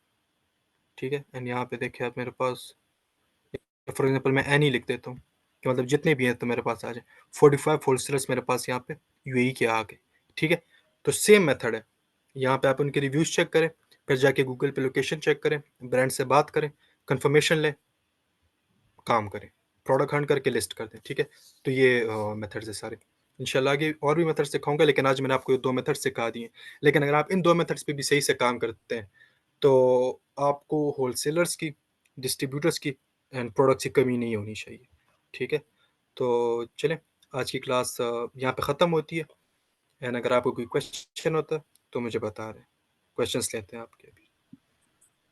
ठीक है। एंड यहाँ पे देखिए आप मेरे पास, फॉर एग्जांपल मैं एनी लिख देता हूँ कि मतलब जितने भी हैं तो मेरे पास आ जाए। 45 होलसेलर्स मेरे पास यहाँ पे यूएई के आ गए, ठीक है। तो सेम मेथड है, यहाँ पे आप उनके रिव्यूज चेक करें, फिर जाके गूगल पे लोकेशन चेक करें, ब्रांड से बात करें, कंफर्मेशन लें, काम करें, प्रोडक्ट हंट करके लिस्ट कर दें, ठीक है। तो ये मेथड्स है सारे। इंशाल्लाह आगे और भी मेथड सिखाऊंगा, लेकिन आज मैंने आपको ये 2 मेथड सिखा दिए। लेकिन अगर आप इन 2 मेथड्स पे भी सही से काम करते हैं, तो आपको होलसेलर्स की, डिस्ट्रीब्यूटर्स की एंड प्रोडक्ट्स की कमी नहीं होनी चाहिए, ठीक है। तो चलें, आज की क्लास यहाँ पे ख़त्म होती है। एंड अगर आपको कोई क्वेश्चन होता है तो मुझे बता रहे, क्वेश्चंस लेते हैं आपके अभी।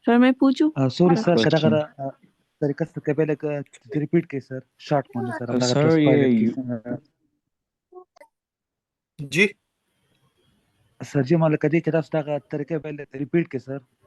सर मैं पूछूं? Sorry sir Question. kadang-kadang tarikas kabel ka repeat kay sir short mo na sir ang Sir, trust pilot ये ki जी, sir ji mala kadi trust ka tarika bel repeat kay sir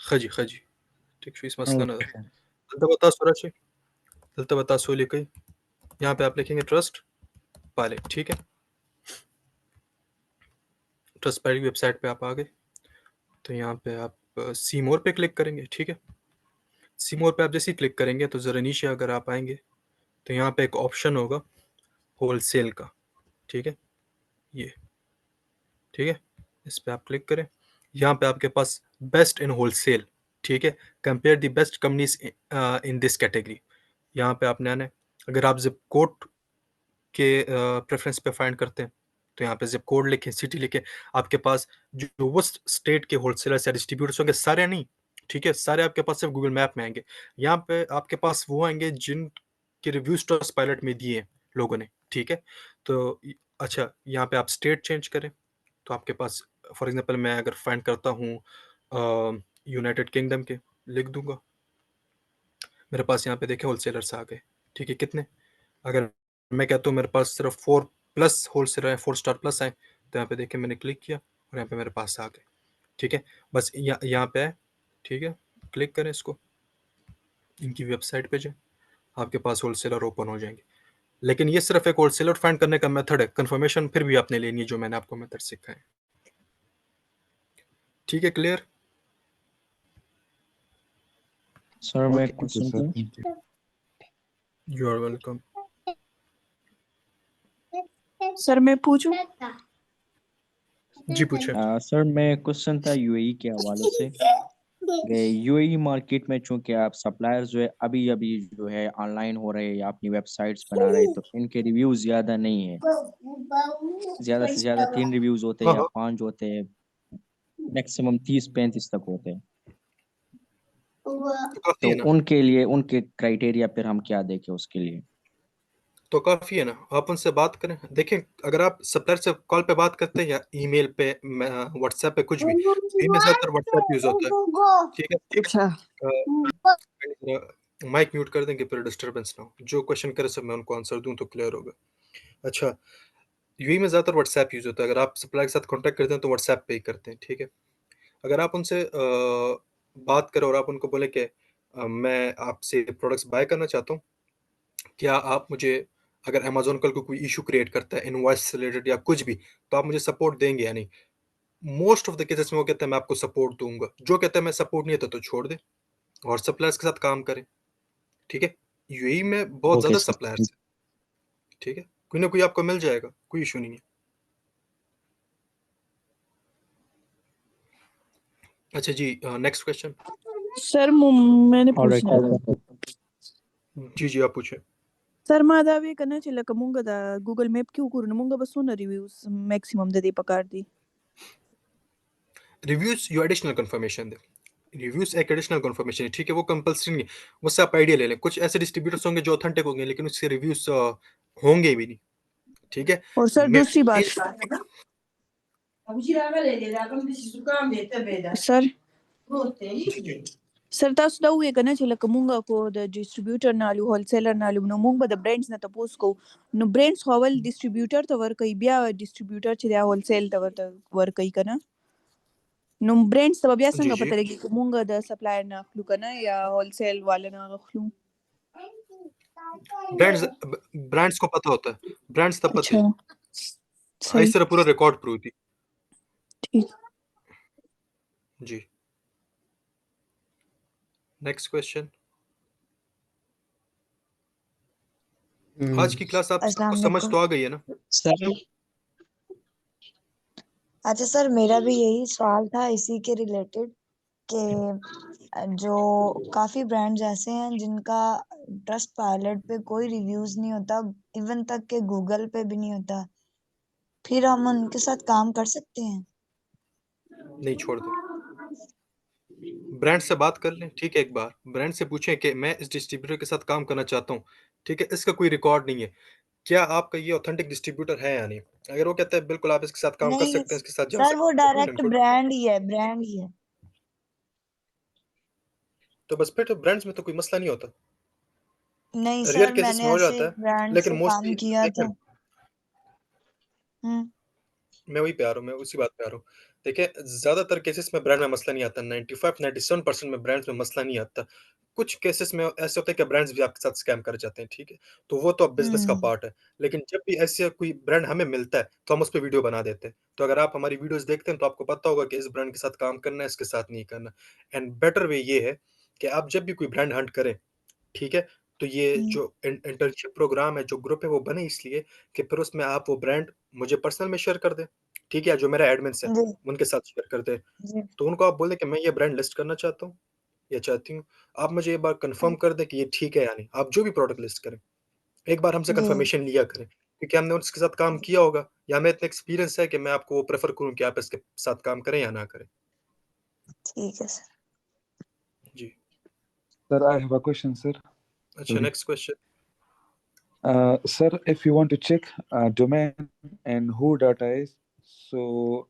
खजी ठीक show इस मसला ना okay sir दलता बता सुरज दलता बता सोली कई। यहाँ पे आप लिखेंगे ट्रस्ट पायलट, ठीक है। ट्रस्ट पायलट वेबसाइट पे आप आ गए, तो यहाँ पे आप सी मोर पे क्लिक करेंगे, ठीक है। सी मोर पे आप जैसे ही क्लिक करेंगे तो ज़रा नीचे अगर आप आएंगे, तो यहाँ पे एक ऑप्शन होगा होलसेल का, ठीक है, ये, ठीक है। इस पे आप क्लिक करें, यहाँ पे आपके पास बेस्ट इन होलसेल, ठीक है, compare the best companies in this category. यहाँ पे आपने आना है। अगर आप जिप कोड के प्रेफरेंस पे फाइंड करते हैं, तो यहाँ पे जिप कोड लिखें, सिटी लिखें, आपके पास जो वो स्टेट के होलसेलर्स या डिस्ट्रीब्यूटर्स होंगे, सारे नहीं, ठीक है, सारे आपके पास सिर्फ गूगल मैप में आएंगे। यहाँ पे आपके पास वो आएंगे जिनके रिव्यूज ट्रस्ट पायलट में दिए लोगों ने, ठीक है। तो अच्छा, यहाँ पे आप स्टेट चेंज करें, तो आपके पास फॉर एग्जांपल मैं अगर फाइंड करता हूँ यूनाइटेड किंगडम के, लिख दूंगा, मेरे पास यहाँ पे देखें होलसेलर्स आ गए, ठीक है। कितने, अगर मैं कहता हूँ मेरे पास सिर्फ 4+ होलसेलर है, 4 स्टार प्लस है, तो यहाँ पे देखें मैंने क्लिक किया और यहाँ पे मेरे पास आ गए, ठीक है। बस यहाँ पे है, ठीक है, क्लिक करें इसको, इनकी वेबसाइट पे जाए, आपके पास होलसेलर ओपन हो जाएंगे। लेकिन ये सिर्फ एक होलसेलर फाइंड करने का मेथड है, कंफर्मेशन फिर भी आपने लेनी है जो मैंने आपको मेथड सिखाए, ठीक है। क्लियर? सर मैं okay क्वेश्चन sir पूछूं? thank you you are welcome. Sir मैं पूछूं? जी पूछे। सर मैं क्वेश्चन था यूएई के हवाले से। यूएई मार्केट में चूंकि आप सप्लायर्स जो है अभी अभी जो है ऑनलाइन हो रहे हैं या अपनी वेबसाइट्स बना रहे हैं, तो इनके रिव्यूज ज्यादा नहीं है। ज्यादा से ज्यादा 3 रिव्यूज होते हैं हाँ या हाँ 5 होते हैं, मैक्सिमम 30-35 तक होते हैं। तो काफ़ी तो है ना, उनके लिए उनके क्राइटेरिया फिर हम क्या देखें उसके लिए? तो काफ़ी है ना, आप उनसे बात करें। देखें, अगर आप सप्लायर से कॉल पे बात करते हैं या ईमेल पे, व्हाट्सएप पे, कुछ भी, इनमें ज़्यादातर व्हाट्सएप यूज़ होता है, ठीक है? एक अच्छा माइक म्यूट कर देंगे, फिर डिस्टर्बेंस ना हो। जो क्वेश्चन करे सब मैं उनको आंसर दूँ तो क्लियर होगा। अच्छा, यूएई में ज़्यादातर व्हाट्सएप यूज़ होता है। अगर आप सप्लायर के साथ कॉन्टैक्ट करते हैं तो व्हाट्सएप पे ही करते हैं, ठीक है? अगर आप उनसे बात करें और आप उनको बोलें कि मैं आपसे प्रोडक्ट्स बाय करना चाहता हूँ, क्या आप मुझे, अगर अमेज़न कल को कोई इश्यू क्रिएट करता है इनवॉइस से रिलेटेड या कुछ भी, तो आप मुझे सपोर्ट देंगे या नहीं? मोस्ट ऑफ द केसेस में वो कहता है मैं आपको सपोर्ट दूँगा। जो कहता है मैं सपोर्ट नहीं देता तो छोड़ दें और सप्लायर्स के साथ काम करें, ठीक है? यूएई में बहुत ओके ज़्यादा सर। सप्लायर्स हैं, ठीक है? कोई ना कोई आपको मिल जाएगा, कोई इश्यू नहीं है। अच्छा जी, नेक्स्ट क्वेश्चन। सर मैंने ऑलराइट पूछना था सर। जी, जी, आप पूछें। सर माधवी करना चिल्ला कमूंगा दा गूगल मैप क्यों करूँ मूंगा बस सुना रिव्यूज मैक्सिमम दे पकार दी रिव्यूज़ यो एडिशनल कन्फर्मेशन दें। रिव्यूज़ एक एडिशनल कन्फर्मेशन है, ठीक है? वो कंपल्सरी नहीं है। उससे आप आइडिया ले लें। कुछ ऐसे डिस्ट्रीब्यूटर्स होंगे जो ऑथेंटिक होंगे, लेकिन उसके रिव्यूज़ होंगे भी नहीं, ठीक है? और सर मैं दूसरी बात सर जी, जी। सर तासु da uye kana chila kamunga ko the distributor nalu wholesaler nalu no mungba the brands na tapos ko no brands howal distributor ta war kai bia distributor chila wholesale ta war kai kana no brands ta bia जी, sanga जी। pata lagi kamunga the supplier na khlu kana ya wholesale wala na khlu brands brands को पता होता है। Brands तब पता अच्छा ही। हाँ, सही इस तरह पूरा रिकॉर्ड प्रूव थी। ठीक जी। Next question. आज की क्लास आप अस्सलाम सबको समझ वालेकुम। तो आ गई है ना? सर अच्छा सर, मेरा भी यही सवाल था इसी के रिलेटेड कि जो काफी ब्रांड्स ऐसे हैं जिनका ट्रस्ट पायलट पे कोई रिव्यूज नहीं होता, इवन तक के गूगल पे भी नहीं होता, फिर हम उनके साथ काम कर सकते हैं? नहीं, छोड़ दें। ब्रांड से बात कर लें, ठीक है? एक बार ब्रांड से पूछें कि मैं इस डिस्ट्रीब्यूटर के साथ काम करना चाहता हूँ, ठीक है? इसका कोई रिकॉर्ड नहीं है। क्या आपका ये ऑथेंटिक डिस्ट्रीब्यूटर है या नहीं? अगर वो कहता है बिल्कुल आप इसके साथ काम कर नहीं सकते हैं, इसके साथ जा सर, वो सकते हैं, तो well and direct good. Brand ही है, ब्रांड ही है। तो बस फिर तो ब्रांड्स में तो कोई मसला नहीं होता। नहीं रेयर सर, केसेस मैंने में हो ऐसे जाता एक है, ब्रांड लेकिन से काम मोस्टली किया देखें, था। हम्म। मैं वहीं पे आ रहा हूँ, मैं उसी बात पे आ रहा हूँ। देखिए, ज़्यादातर केसेस में ब्रांड में मसला नहीं आता, 95-97% में ब्रांड्स में मसला नहीं आता। कुछ केसेस में ऐसे होते हैं कि ब्रांड्स भी आपके साथ स्कैम कर जाते हैं, ठीक है? तो वो तो अब बिज़नेस का हम्म। पार्ट है। लेकिन जब भी ऐसे कोई ब्रांड हमें मिलता है, तो हम उस पे वीडियो बना देते हैं। तो अगर आप हमारी वीडियोज़ देखते हैं, तो आपको पता होगा कि इस ब्रांड के साथ काम करना है, इसके साथ नहीं करना। एंड बेटर वे ये है कि आप जब भी कोई ब्रांड हंट करें, ठीक है? तो ये हम्म। जो इंटर्नशिप प्रोग्राम है, जो ग्रुप है, वो बने इसलिए कि फिर उसमें आप वो ब्रांड मुझे पर्सनल में शेयर कर दें, ठीक है? या जो मेरा एडमिन्स है, जी उनके साथ शेयर कर दें। जी। तो उनको आप बोलें कि मैं ये ब्रांड लिस्ट करना चाहता हूँ या चाहती हूँ। आप मुझे एक बार कन्फर्म कर दें कि ये ठीक है या नहीं। आप जो भी प्रोडक्ट लिस्ट करें, एक बार हमसे जी कन्फर्मेशन लिया करें, क्योंकि हमने उसके साथ काम किया होगा या हमें इतना एक्सपीरियंस है कि मैं आपको वो प्रेफ़र करूँ कि आप इसके साथ काम करें या ना करें। ठीक है सर। जी। Sir, I have a question, sir. अच्छा, next question. Sir, if you want to check domain and who data is, so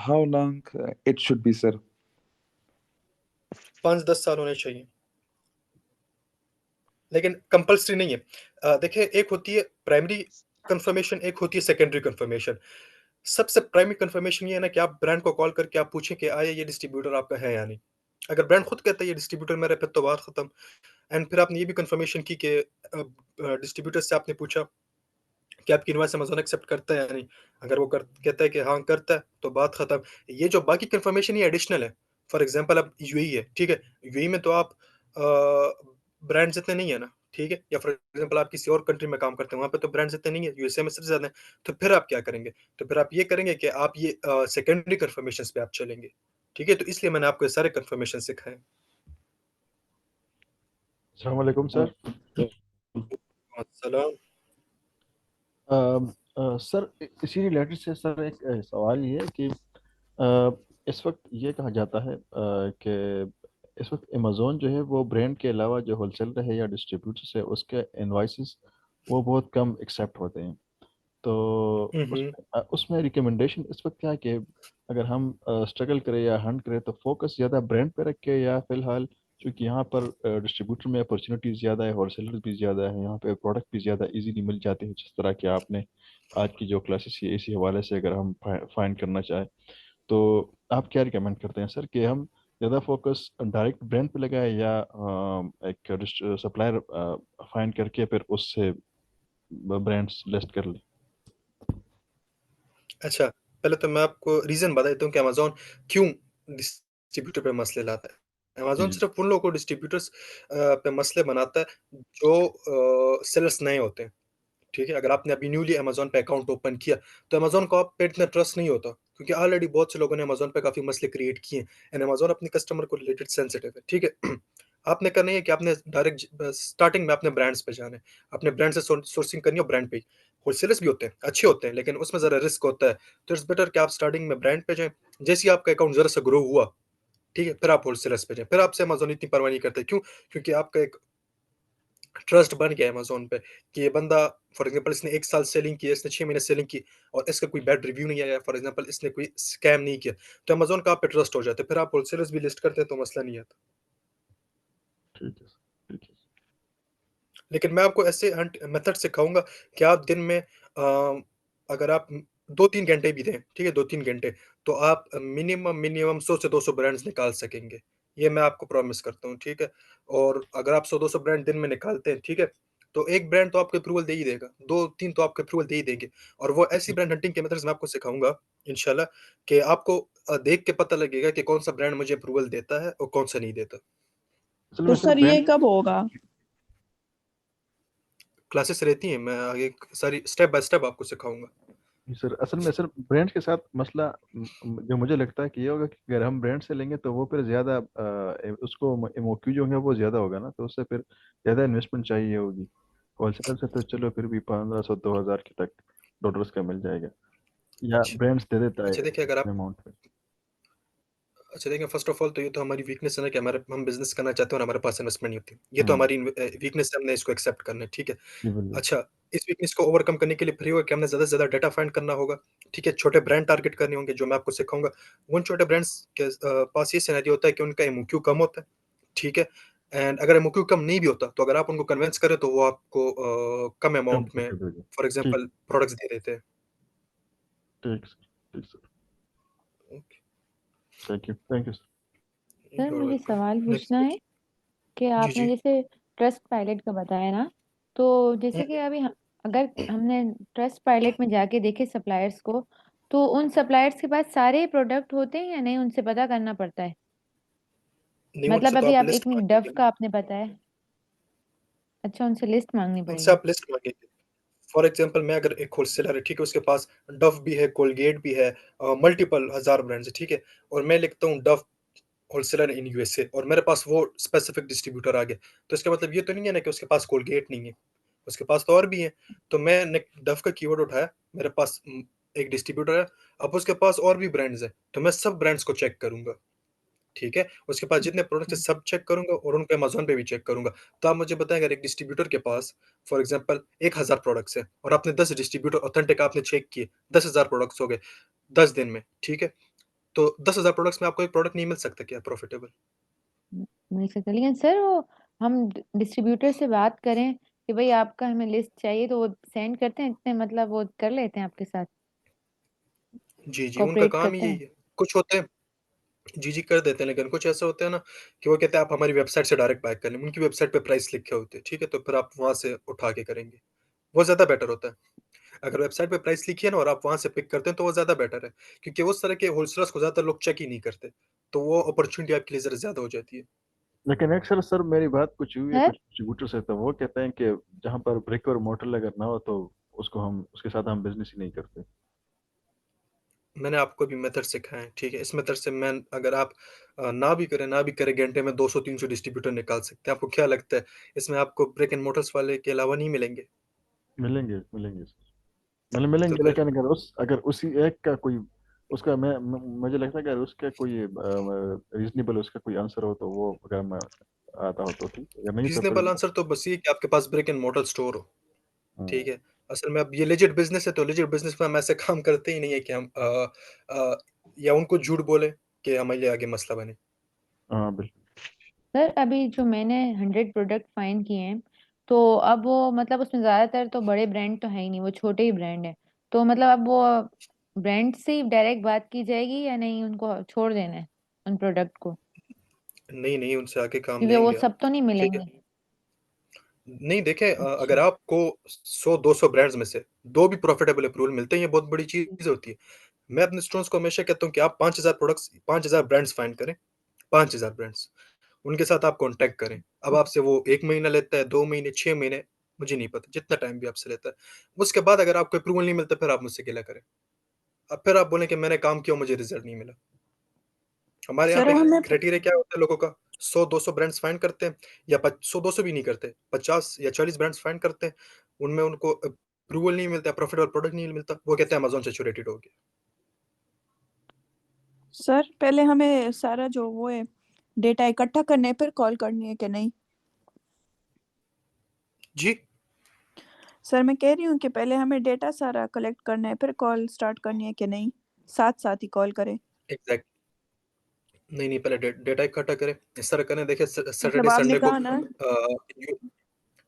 how long it should be, sir? 5-10 साल होने चाहिए, लेकिन कंपल्सरी नहीं है। देखिए, एक होती है प्राइमरी कन्फर्मेशन, एक होती है सेकेंडरी कन्फर्मेशन। सबसे प्राइमरी कन्फर्मेशन ये है ना कि आप ब्रांड को कॉल करके आप पूछें कि आया ये डिस्ट्रीब्यूटर आपका है या नहीं। अगर ब्रांड खुद कहता है ये डिस्ट्रीब्यूटर मेरा है, फिर तो बात खत्म। एंड फिर आपने ये भी कन्फर्मेशन की कि डिस्ट्रीब्यूटर से आपने पूछा कि आपकी इनवॉइस अमेज़न एक्सेप्ट करता है या नहीं? अगर वो कहता है कि हाँ, करता है, तो बात खत्म। ये जो बाकी कन्फर्मेशन ये एडिशनल है। फॉर एग्ज़ाम्पल अब यूएई है, ठीक है? यूएई में तो आप ब्रांड्स इतने नहीं है ना, ठीक है? या फॉर एग्ज़ाम्पल आप किसी और कंट्री में काम करते हैं, वहाँ पे तो ब्रांड्स इतने नहीं है, यूएसए में सबसे ज़्यादा है। तो फिर आप क्या करेंगे? तो फिर आप ये करेंगे कि आप ये सेकेंडरी कन्फर्मेशंस पे आप चलेंगे, ठीक है? तो इसलिए मैंने आपको ये सारे कन्फर्मेशन सिखाए। अस्सलाम वालेकुम सर। अस्सलाम। सर इसी रिलेटेड से सर एक सवाल ये है कि इस वक्त ये कहा जाता है कि इस वक्त अमेज़ोन जो है वो ब्रांड के अलावा जो होलसेलर है या डिस्ट्रीब्यूटर्स है उसके इनवॉइसेस वो बहुत कम एक्सेप्ट होते हैं। तो उसमें रिकमेंडेशन इस वक्त क्या है कि अगर हम स्ट्रगल करें या हंट करें तो फोकस ज़्यादा ब्रांड पे रखें, या फिलहाल क्योंकि यहाँ पर डिस्ट्रीब्यूटर में अपॉर्चुनिटीज़ ज़्यादा है, होलसेलर भी ज़्यादा है, यहाँ पे प्रोडक्ट भी ज़्यादा इजीली मिल जाते हैं, जिस तरह कि आपने आज की जो क्लासेस है इसी हवाले से अगर हम फाइंड करना चाहें तो आप क्या रिकमेंड करते हैं सर कि हम ज़्यादा फोकस डायरेक्ट ब्रांड पे लगाएं या एक सप्लायर फाइंड करके फिर उससे ब्रांड्स लिस्ट कर लें? अच्छा, पहले तो मैं आपको रीज़न बता देता हूँ कि अमेज़न क्यों डिस्ट्रीब्यूटर पे मसले लाता है। अमेज़न जी सिर्फ़ उन लोगों को डिस्ट्रीब्यूटर्स पे मसले बनाता है जो सेलर्स नए होते हैं, ठीक है? अगर आपने अभी न्यूली अमेज़न पे अकाउंट ओपन किया, तो अमेज़न को आप पे इतना ट्रस्ट नहीं होता, क्योंकि ऑलरेडी बहुत से लोगों ने अमेज़न पे काफ़ी मसले क्रिएट किए हैं एंड अमेज़न अपने कस्टमर को रिलेटेड सेंसिटिव है, ठीक है? आपने करना ये है कि आपने डायरेक्ट स्टार्टिंग में अपने ब्रांड्स पे जाना है। अपने ब्रांड से सोर्सिंग करनी है और ब्रांड पे ही। होलसेलर्स भी होते हैं, अच्छे होते हैं, लेकिन उसमें ज़रा रिस्क होता है। तो इट्स बेटर कि आप स्टार्टिंग में ब्रांड पे जाएँ। जैसे ही आपका अकाउंट ज़रा सा ग्रो हुआ, ठीक है? फिर आप होलसेलर्स पे जाएँ। फिर आपसे अमेज़न इतनी परवाह नहीं करते। क्यों? क्योंकि आपका एक ट्रस्ट बन गया है अमेज़न पे कि ये बंदा फॉर एग्ज़ाम्पल इसने 1 साल सेलिंग की है, इसने 6 महीने सेलिंग की और इसका कोई बैड रिव्यू नहीं आया, फॉर एग्ज़ाम्पल इसने कोई स्कैम नहीं किया, तो अमेज़न का आप पे ट्रस्ट हो जाता है। फिर आप होलसेलर्स भी लिस्ट करते हैं तो मसला नहीं आता। ठीक है सर, ठीक है। लेकिन मैं आपको ऐसे हंट मेथड सिखाऊँगा कि आप दिन में अगर आप 2-3 घंटे भी दें, ठीक है? 2-3 घंटे, तो आप मिनिमम 100 से 200 ब्रांड्स निकाल सकेंगे। ये मैं आपको प्रॉमिस करता हूँ, ठीक है? और अगर आप 100-200 ब्रांड दिन में निकालते हैं, ठीक है? तो 1 ब्रांड तो आपको अप्रूवल दे ही देगा, 2-3 तो आपको अप्रूवल दे ही देंगे और वो ऐसी ब्रांड हंटिंग के मेथड्स मैं आपको सिखाऊँगा इंशाल्लाह कि आपको देख के पता लगेगा कि कौन-सा ब्रांड मुझे अप्रूवल देता है और कौन-सा नहीं देता। असल तो में सर सर ये ब्रांड कब होगा? क्लासेस रहती हैं, मैं आगे सारी स्टेप बाय स्टेप आपको सिखाऊँगा। सर असल में सर ब्रांड के साथ मसला जो मुझे लगता है कि ये होगा कि अगर हम ब्रांड से लेंगे तो वो फिर ज़्यादा उसको एमओक्यू जो है वो ज़्यादा होगा ना, तो उससे फिर ज़्यादा इन्वेस्टमेंट चाहिए होगी। होलसेलर से तो चलो फिर भी 1500-2000 के तक डॉलर्स का मिल जाएगा, या अच्छा। ब्रांड्स दे देता है अच्छा देखिए अगर आप अमाउंट पे। अच्छा देखिए फ़र्स्ट ऑफ ऑल तो ये तो हमारी वीकनेस है ना कि हमारे हम बिज़नेस करना चाहते हैं और हमारे पास इन्वेस्टमेंट नहीं होती। ये तो हम्म, हमारी वीकनेस है, हमने इसको एक्सेप्ट करना है, ठीक है। जी बिल्कुल। अच्छा, इस वीकनेस को ओवरकम करने के लिए फिर ये होगा कि हमने ज़्यादा से ज़्यादा डाटा फाइंड करना होगा, ठीक है। छोटे ब्रांड टारगेट करने होंगे जो मैं आपको सिखाऊँगा। उन छोटे ब्रांड्स के पास ये सिनेरियो होता है कि उनका एमओक्यू कम होता है, ठीक है। एंड अगर एमओक्यू कम नहीं भी होता, तो अगर आप उनको कन्विंस करें तो वो आपको कम कम अमाउंट में करके देगा। फॉर ठीक, एग्ज़ाम्पल प्रोडक्ट्स दे देते हैं। ठीक सर, ठीक sir. Okay, thank you sir. Sir you are मुझे वेलकम। सवाल नेक्स्ट पूछना है कि जी, आपने जी। जैसे ट्रस्ट पायलट का बताया ना, तो हुँ, जैसे कि अभी अगर हमने ट्रस्ट पायलट में जाके देखे सप्लायर्स को, तो उन सप्लायर्स के पास सारे प्रोडक्ट होते हैं या नहीं, उनसे पता करना पड़ता है? नहीं उनसे मतलब तो अभी आप आप लिस्ट एक डव माँगेंगे ना, का आपने बताया। अच्छा, उनसे लिस्ट मांगनी उनसे पड़ेगी। आप लिस्ट माँगेंगे। फॉर एग्जांपल मैं अगर एक होलसेलर है, ठीक है, उसके पास डव भी है, कोलगेट भी है, मल्टीपल हज़ार ब्रांड्स है, ठीक है? और मैं लिखता हूँ डव होलसेलर इन यूएसए और मेरे पास वो स्पेसिफिक डिस्ट्रीब्यूटर आ गया, तो इसका मतलब ये तो नहीं है ना कि उसके पास कोलगेट नहीं है, उसके पास तो और भी है। तो मैंने डव का कीवर्ड उठाया, मेरे पास एक डिस्ट्रीब्यूटर है, अब उसके पास और भी ब्रांड्स हैं, तो मैं सब ब्रांड्स को चेक करूँगा। ठीक है? उसके पास जितने प्रोडक्ट्स हैं सब चेक करूँगा और उनको अमेज़न पे भी चेक करूँगा। तो आप मुझे बताएँ अगर एक डिस्ट्रीब्यूटर के पास फॉर एग्ज़ाम्पल 1000 प्रोडक्ट्स हैं और आपने 10 डिस्ट्रीब्यूटर ऑथेंटिक आपने चेक किए, 10,000 प्रोडक्ट्स हो गए 10 दिन में, ठीक है? तो 10,000 प्रोडक्ट्स में आपको एक प्रोडक्ट नहीं मिल सकता क्या प्रॉफिटेबल? मिल सकता है, लेकिन सर वो हम डिस्ट्रीब्यूटर से बात करें कि भाई आपका हमें लिस्ट चाहिए, तो वो सेंड करते हैं इतने, मतलब वो कर लेते हैं आपके साथ, जी, जी, उनका कोऑपरेट काम ही करते यही हैं? है। कुछ होते हैं जी, जी, कर देते हैं, लेकिन कुछ ऐसे होते हैं ना कि वो कहते हैं आप हमारी वेबसाइट से डायरेक्ट बाय कर लें। उनकी वेबसाइट पे प्राइस लिखे होते हैं, ठीक है? तो फिर आप वहाँ से उठा के करेंगे। वो ज़्यादा बेटर होता है। अगर वेबसाइट पे प्राइस लिखी है ना और आप वहाँ से पिक करते हैं तो वो ज़्यादा बेटर है, क्योंकि उस तरह के होलसेलर्स को ज़्यादातर लोग चेक ही नहीं करते, तो वो अपॉर्च्युनिटी आपके लिए ज़रा ज़्यादा हो जाती है। लेकिन अक्सर सर मेरी बात कुछ हुई है सर कुछ डिस्ट्रीब्यूटर से, तो वो कहते हैं कि जहाँ पर ब्रिक और मोटर अगर ना हो तो उसको हम उसके साथ हम बिजनेस ही नहीं करते। मैंने आपको भी मेथड सिखाए हैं, ठीक है? इस मेथड से मैं अगर आप ना भी करें घंटे में 200-300 डिस्ट्रीब्यूटर निकाल सकते हैं। आपको क्या लगता है इसमें आपको ब्रिक एंड मोटर्स वाले के अलावा नहीं मिलेंगे? मिलेंगे मिलेंगे सर, मतलब मिलेंगे, तो फिर लेकिन अगर उसी एक का कोई उसका मुझे लगता है कि अगर उसका कोई रीजनेबल उसका कोई आंसर हो तो वो अगर मैं आता हो तो ठीक, अगर नहीं तो फिर रीज़नेबल आंसर तो बस ये कि आपके पास ब्रिक एंड मोर्टर स्टोर हो, हाँ ठीक है? असल में अब ये लेजिट बिज़नेस है, तो लेजिट बिज़नेस में हम ऐसे काम करते ही नहीं है कि हम या उनको झूठ बोले कि हमारे लिए आगे मसला बने। हाँ बिल्कुल। सर अभी जो मैंने 100 प्रोडक्ट फाइंड किए हैं, तो अब वो मतलब उसमें ज्यादातर तो बड़े ब्रांड तो है ही नहीं, वो छोटे ही ब्रांड है। तो मतलब अब वो ब्रांड से ही डायरेक्ट बात की जाएगी या नहीं, उनको छोड़ देना है उन प्रोडक्ट को, नहीं, उनसे आगे काम क्योंकि वो लेंगे आप, सब तो नहीं ठीक है? मिलेंगे। नहीं देखें अच्छा। अगर आपको 100-200 ब्रांड्स में से 2 भी प्रॉफिटेबल अप्रूवल मिलते हैं, ये बहुत बड़ी चीज़ होती है। मैं अपने स्टूडेंट्स को हमेशा कहता हूँ कि आप 5000 प्रोडक्ट्स 5000 ब्रांड्स फाइंड करें, 5000 ब्रांड्स, उनके साथ आप कॉन्टैक्ट करें। अब आपसे वो 1 महीना लेता है, 2 महीने, 6 महीने, मुझे नहीं पता, जितना टाइम भी आपसे लेता है। उसके बाद अगर आपको अप्रूवल नहीं मिलता, फिर आप मुझसे गिला करें। अब फिर आप बोलें कि मैंने काम किया, मुझे रिज़ल्ट नहीं मिला। हमारे यहाँ सर पे हमें क्राइटेरिया क्या होता है लोगों का, 100-200 ब्रांड्स फाइंड करते हैं या 100-200 भी नहीं करते, 50 या 40 ब्रांड्स फाइंड करते हैं, उनमें उनको अप्रूवल नहीं मिलता, प्रॉफिटेबल प्रोडक्ट नहीं मिलता, वो कहते हैं अमेज़न सैचुरेटेड हो गया। सर पहले हमें सारा जो वो है डेटा इकट्ठा करने फिर कॉल करनी है कि नहीं? जी, सर मैं कह रही हूँ कि पहले हमें डेटा सारा कलेक्ट करना है फिर कॉल स्टार्ट करनी है कि नहीं, साथ साथ ही कॉल करें? एग्ज़ैक्ट नहीं, पहले डेटा इकट्ठा करें। इस तरह करें, देखिए मतलब आपने कहा ना। यू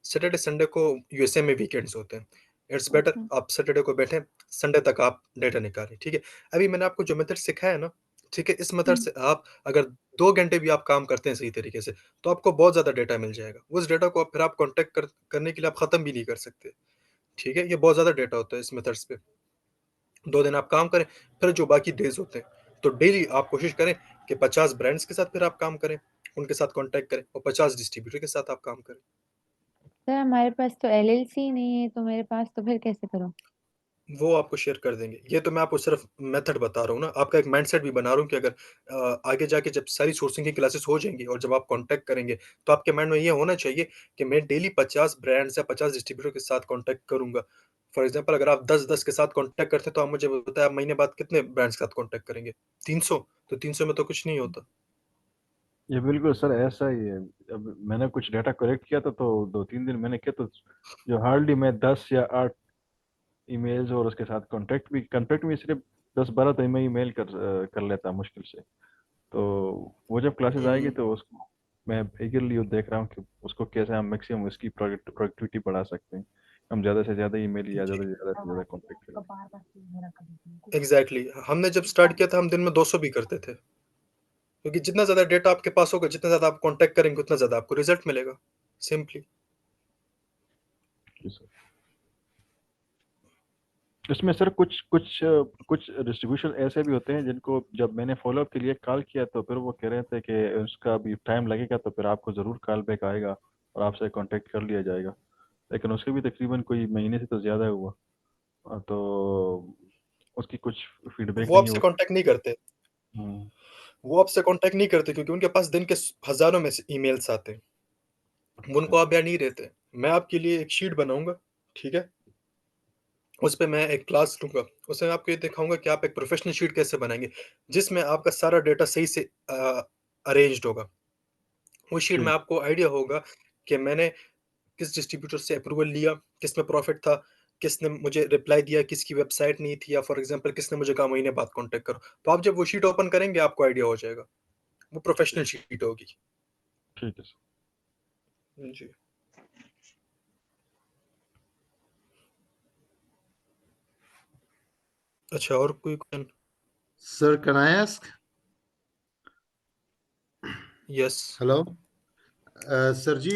सैटरडे संडे को यूएसए में वीकेंड्स होते हैं। इट्स बेटर अच्छा। आप सैटरडे को बैठें, संडे तक आप डेटा निकालें, ठीक है? अभी मैंने आपको जो मेथड सिखाया है ना, ठीक है? इस मेथड हम्म। से आप अगर 2 घंटे भी आप काम करते हैं सही तरीके से, तो आपको बहुत ज़्यादा डेटा मिल जाएगा। उस डेटा को आप फिर आप कॉन्टैक्ट करने के लिए आप ख़त्म भी नहीं कर सकते, ठीक है? ये बहुत ज़्यादा डेटा होता है इस मेथड्स पे। 2 दिन आप काम करें, फिर जो बाकी डेज़ होते हैं, तो डेली आप कोशिश करें कि 50 ब्रांड्स के साथ फिर आप काम करें, उनके साथ कॉन्टैक्ट करें और 50 डिस्ट्रीब्यूटर के साथ आप काम करें। सर हमारे पास तो एलएलसी नहीं है, तो मेरे पास तो फिर कैसे करूँ? वो आपको शेयर कर देंगे। ये तो मैं आपको सिर्फ़ मेथड बता रहा हूँ ना, आपका एक माइंडसेट भी बना रहा हूँ कि अगर आगे जाके जब सारी सोर्सिंग की क्लासेस हो जाएँगी और जब आप कॉन्टैक्ट करेंगे, तो आपके माइंड में ये होना चाहिए कि मैं डेली 50 ब्रांड्स या 50 डिस्ट्रीब्यूटर के साथ कॉन्टैक्ट करूँगा। फॉर एग्ज़ाम्पल अगर आप 10-10 के साथ कॉन्टैक्ट करते हैं, तो आप मुझे बताएँ आप महीने बाद कितने ब्रांड्स के साथ कॉन्टैक्ट करेंगे? 300? तो 300 में तो कुछ नहीं होता। ये बिल्कुल सर ऐसा ही है। अब मैंने कुछ डाटा कलेक्ट किया था, तो 2-3 दिन मैंने किया, तो जो हार्डली मैं 10 या 8 ईमेल्स और उसके साथ कॉन्टैक्ट भी सिर्फ 10-12 तो मैं ईमेल कर लेता मुश्किल से। तो वो जब क्लासेस आएगी हुँ, तो उसको मैं eagerly देख रहा हूँ कि उसको कैसे हम मैक्सिमम उसकी प्रोडक्टिविटी बढ़ा सकते हैं। हम ज़्यादा से ज़्यादा ईमेल या जी, ज़्यादा से ज़्यादा कॉन्टैक्ट करें। एग्ज़ैक्टली हमने जब स्टार्ट किया था, हम दिन में 200 भी करते थे। क्योंकि जितना ज़्यादा डेटा आपके पास होगा, जितना ज़्यादा आप कॉन्टैक्ट करेंगे, उतना ज़्यादा आपको रिज़ल्ट मिलेगा, सिंपली। जी सर। इसमें सर कुछ डिस्ट्रीब्यूशन ऐसे भी होते हैं जिनको जब मैंने फॉलोअप के लिए कॉल किया तो फिर वो कह रहे थे कि उसका अभी टाइम लगेगा, तो फिर आपको ज़रूर कॉल बैक आएगा और आपसे कांटेक्ट कर लिया जाएगा। लेकिन उसके भी तकरीबन कोई महीने से तो ज़्यादा हुआ। तो उसकी कुछ फीडबैक वो नहीं आपसे हुआ। कॉन्टैक्ट नहीं करते। हम्म, वो आपसे कॉन्टैक्ट नहीं करते क्योंकि उनके पास दिन के हज़ारों में से ईमेल्स आते हैं। अच्छा उनको आप या नहीं रहते। मैं आपके लिए एक शीट बनाऊँगा, ठीक है? उसपे मैं एक क्लास लूँगा। उसमें मैं आपको ये दिखाऊँगा कि आप एक प्रोफ़ेशनल शीट कैसे बनाएँगे, जिसमें आपका सारा डेटा सही से अरेंज्ड होगा। उस शीट में ठीक। आपको आइडिया होगा कि मैंने किस डिस्ट्रीब्यूटर से अप्रूवल लिया, किसमें प्रॉफ़िट था, किसने मुझे रिप्लाई दिया, किसकी वेबसाइट नहीं थी या फॉर एग्ज़ाम्पल किसने मुझे कहा महीने बाद कॉन्टैक्ट करो। तो आप जब वो शीट ओपन करेंगे आपको आइडिया हो जाएगा। वो प्रोफ़ेशनल शीट होगी। ठीक है सर। जी। अच्छा और कोई question? Sir, can I ask? Yes. Hello. Sir जी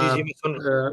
जी, जी मैं सुन रहा हूँ।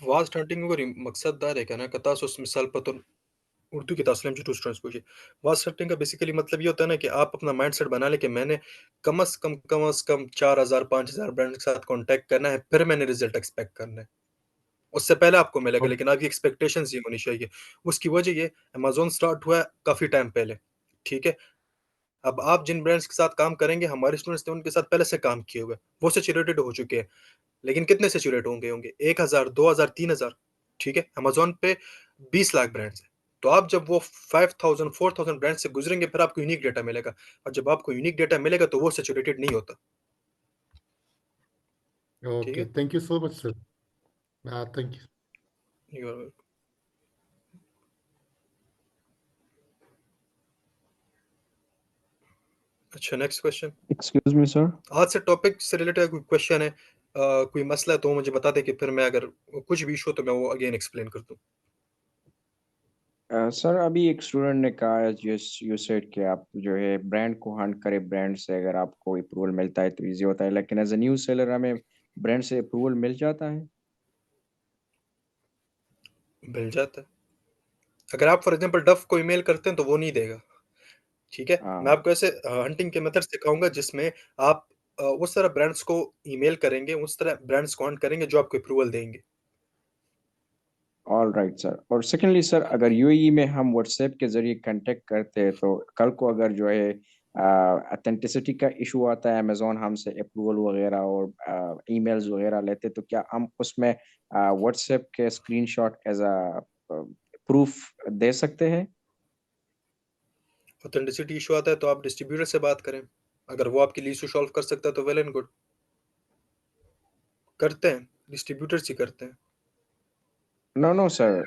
वास्ट हंटिंग का मकसद दार है ना कि तास उस मिसाल पर तो उर्दू की तस्लीम टू ट्रांसपोजिशन वास्ट हंटिंग का बेसिकली मतलब ये होता है ना कि आप अपना माइंडसेट बना ले कि मैंने कम से कम 4,000 5,000 ब्रांड के साथ कांटेक्ट करना है फिर मैंने रिजल्ट एक्सपेक्ट करना है उससे पहले आपको मिलेगा लेकिन आपकी एक्सपेक्टेशंस ये होनी चाहिए उसकी वजह ये अमेज़न स्टार्ट हुआ है काफ़ी टाइम पहले ठीक है अब आप जिन ब्रांड्स के साथ काम करेंगे हमारे स्टूडेंट्स ने उनके साथ पहले से काम किए हुए वो सैचुरेटेड हो चुके हैं लेकिन कितने सैचुरेट होंगे 1,000 2,000 3,000 ठीक है अमेज़न पे 20 लाख ब्रांड्स हैं तो आप जब वो 5,000 4,000 ब्रांड से गुजरेंगे फिर आपको यूनिक डेटा मिलेगा और जब आपको यूनिक डेटा मिलेगा तो वो सैचुरेटेड नहीं होता okay thank you so much sir thank you अच्छा next question excuse me sir आज से टॉपिक से रिलेटेड कोई क्वेश्चन है कोई मसला है तो मुझे बता दें कि फिर मैं अगर कुछ भी इशू हो तो मैं वो अगेन एक्सप्लेन कर दूं सर अभी एक स्टूडेंट ने कहा यू सेड कि आप जो है ब्रांड को हंट करें ब्रांड से अगर आपको अप्रूवल मिलता है तो इजी होता है लेकिन एज ए न्यू सेलर हमें ब्रांड से अप्रूवल मिल जाता है मिल जाता है अगर आप फॉर एग्जांपल डफ को ईमेल करते हैं तो वो नहीं देगा ठीक है मैं आपको ऐसे हंटिंग के मेथड सिखाऊंगा जिसमें आप उस तरह ब्रांड्स को ईमेल करेंगे उस तरह ब्रांड्स को हंट करेंगे जो आपको अप्रूवल देंगे ऑल राइट सर और सेकेंडली सर अगर यूएई में हम व्हाट्सएप के जरिए कांटेक्ट करते हैं तो कल को अगर जो है ऑथेंटिसिटी का इशू आता है अमेज़न हमसे अप्रूवल वगैरह और ईमेल्स वगैरह लेते तो क्या हम उसमें व्हाट्सएप के स्क्रीनशॉट एज अ प्रूफ दे सकते हैं ऑथेंटिसिटी इशू आता है तो आप डिस्ट्रीब्यूटर से बात करें अगर वो आपके लिए इशू सॉल्व कर सकता है तो वेल एंड गुड करते हैं डिस्ट्रीब्यूटर्स ही करते हैं नो सर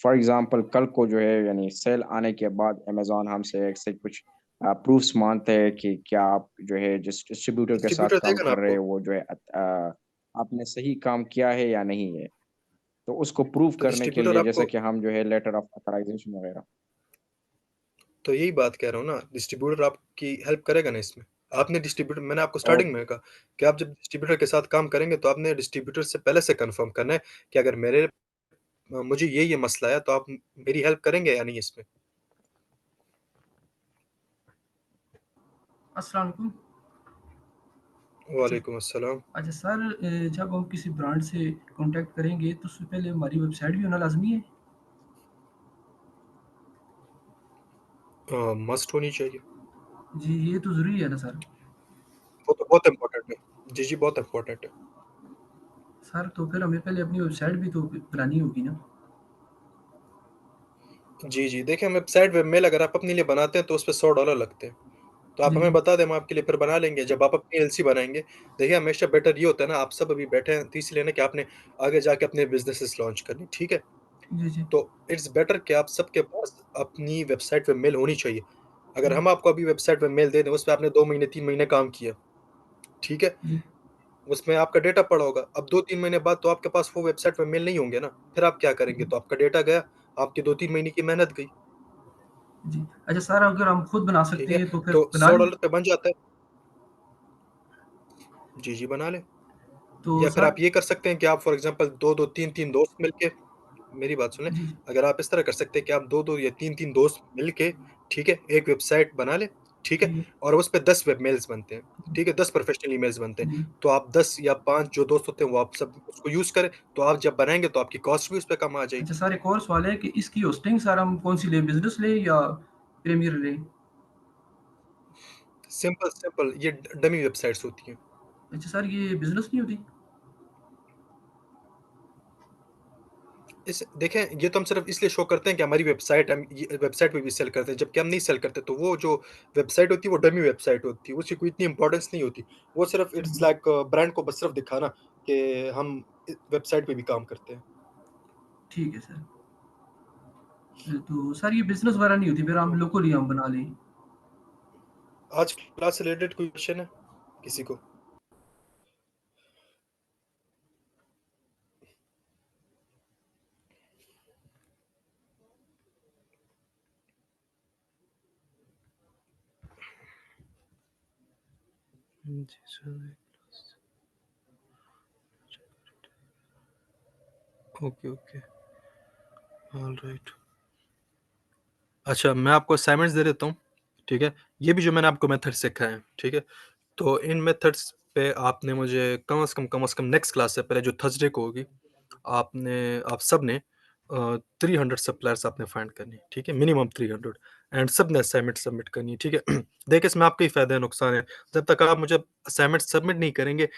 फॉर एग्जांपल कल को जो है यानी सेल आने के बाद अमेज़न हमसे ऐसे कुछ प्रूफ्स मांगते हैं कि क्या आप जो है जिस डिस्ट्रीब्यूटर के साथ काम कर रहे हैं वो जो है आपने सही काम किया है या नहीं है तो उसको प्रूव करने के लिए जैसे कि हम जो है लेटर ऑफ ऑथराइजेशन वगैरह तो यही बात कह रहा हूँ ना डिस्ट्रीब्यूटर आपकी हेल्प करेगा ना इसमें आपने डिस्ट्रीब्यूटर मैंने आपको स्टार्टिंग में कहा कि आप जब डिस्ट्रीब्यूटर के साथ काम करेंगे तो आपने डिस्ट्रीब्यूटर से पहले से कंफर्म करना है कि अगर मुझे ये मसला है तो आप मेरी हेल्प करेंगे या नहीं इसमें अस्सलाम वालेकुम वालेकुम अस्सलाम अच्छा सर जब हम किसी ब्रांड से कांटेक्ट करेंगे तो उससे पहले हमारी वेबसाइट भी होना लाजमी है मस्ट होनी चाहिए जी ये तो ज़रूरी है ना सर वो तो बहुत इम्पोर्टेंट है जी बहुत इम्पोर्टेंट है सर तो फिर हमें पहले अपनी वेबसाइट भी तो बनानी होगी ना जी देखें वेबसाइट वेबमेल अगर आप अपने लिए बनाते हैं तो उस पर $100 लगते हैं तो आप हमें बता दें हम आपके लिए फिर बना लेंगे जब आप अपनी एलसी बनाएंगे देखिए हमेशा बेटर ये होता है ना आप सब अभी बैठे हैं तो इसलिए ना कि आपने आगे जाके अपने बिजनेसेस लॉन्च करनी ठीक है जी तो इट्स बेटर कि आप सबके पास अपनी वेबसाइट वेबमेल होनी चाहिए अगर हम आपको अभी वेबसाइट वेबमेल दे दें उस पर आपने 2 महीने 3 महीने काम किया ठीक है उसमें आपका डेटा पड़ा होगा अब 2-3 महीने बाद तो आपके पास वो वेबसाइट वेबमेल नहीं होंगे ना फिर आप क्या करेंगे तो आपका डेटा गया आपकी 2-3 महीने की मेहनत गई जी अच्छा सर अगर हम खुद बना सकते हैं तो फिर तो बना $100 पे बन जाता है जी बना ले तो या फिर आप ये कर सकते हैं कि आप फॉर एग्जांपल 2-2 3-3 दोस्त मिलके मेरी बात सुने अगर आप इस तरह कर सकते हैं कि आप 2-2 या 3-3 दोस्त मिलके ठीक है एक वेबसाइट बना ले ठीक है और उस पे 10 वेब मेल्स बनते हैं ठीक है 10 प्रोफेशनल ईमेल्स बनते हैं तो आप 10 या 5 जो दोस्त होते हैं वो आप सब उसको यूज करें तो आप जब बनाएंगे तो आपकी कॉस्ट भी उस पे कम आ जाएगी अच्छा सर एक और सवाल है कि इसकी होस्टिंग सर हम कौन सी ले बिजनेस ले या प्रीमियर ले सिंपल ये डमी वेबसाइट्स होती हैं। अच्छा सर, ये बिजनेस नहीं होती? इस देखें, ये तो हम सिर्फ इसलिए शो करते हैं कि हमारी वेबसाइट, हम ये वेबसाइट पे भी सेल करते हैं, जबकि हम नहीं सेल करते। तो वो जो वेबसाइट होती है वो डमी वेबसाइट होती है, उसकी कोई इतनी इंपॉर्टेंस नहीं होती। वो सिर्फ इट्स लाइक ब्रांड को बस सिर्फ दिखाना कि हम वेबसाइट पे भी काम करते हैं। ठीक है सर। तो सर ये बिजनेस वगैरह नहीं होती, फिर हम लोकली हम बना लें? आज क्लास से रिलेटेड कोई क्वेश्चन है किसी को? जी सर। Okay alright. अच्छा, मैं आपको असाइनमेंट्स दे देता हूँ, ठीक है? ये भी जो मैंने आपको मेथड सिखाए हैं, ठीक है? तो इन मेथड्स पे आपने मुझे कम से कम नेक्स्ट क्लास से पहले, जो थर्सडे को होगी, आप सब ने 300 सप्लायर्स आपने फाइंड करनी है, ठीक है? मिनिमम 300, एंड सब ने असाइनमेंट सबमिट करनी है, ठीक है? देखिए, इसमें आपका ही फ़ायदा है, नुकसान है। जब तक आप मुझे असाइनमेंट सबमिट नहीं करेंगे,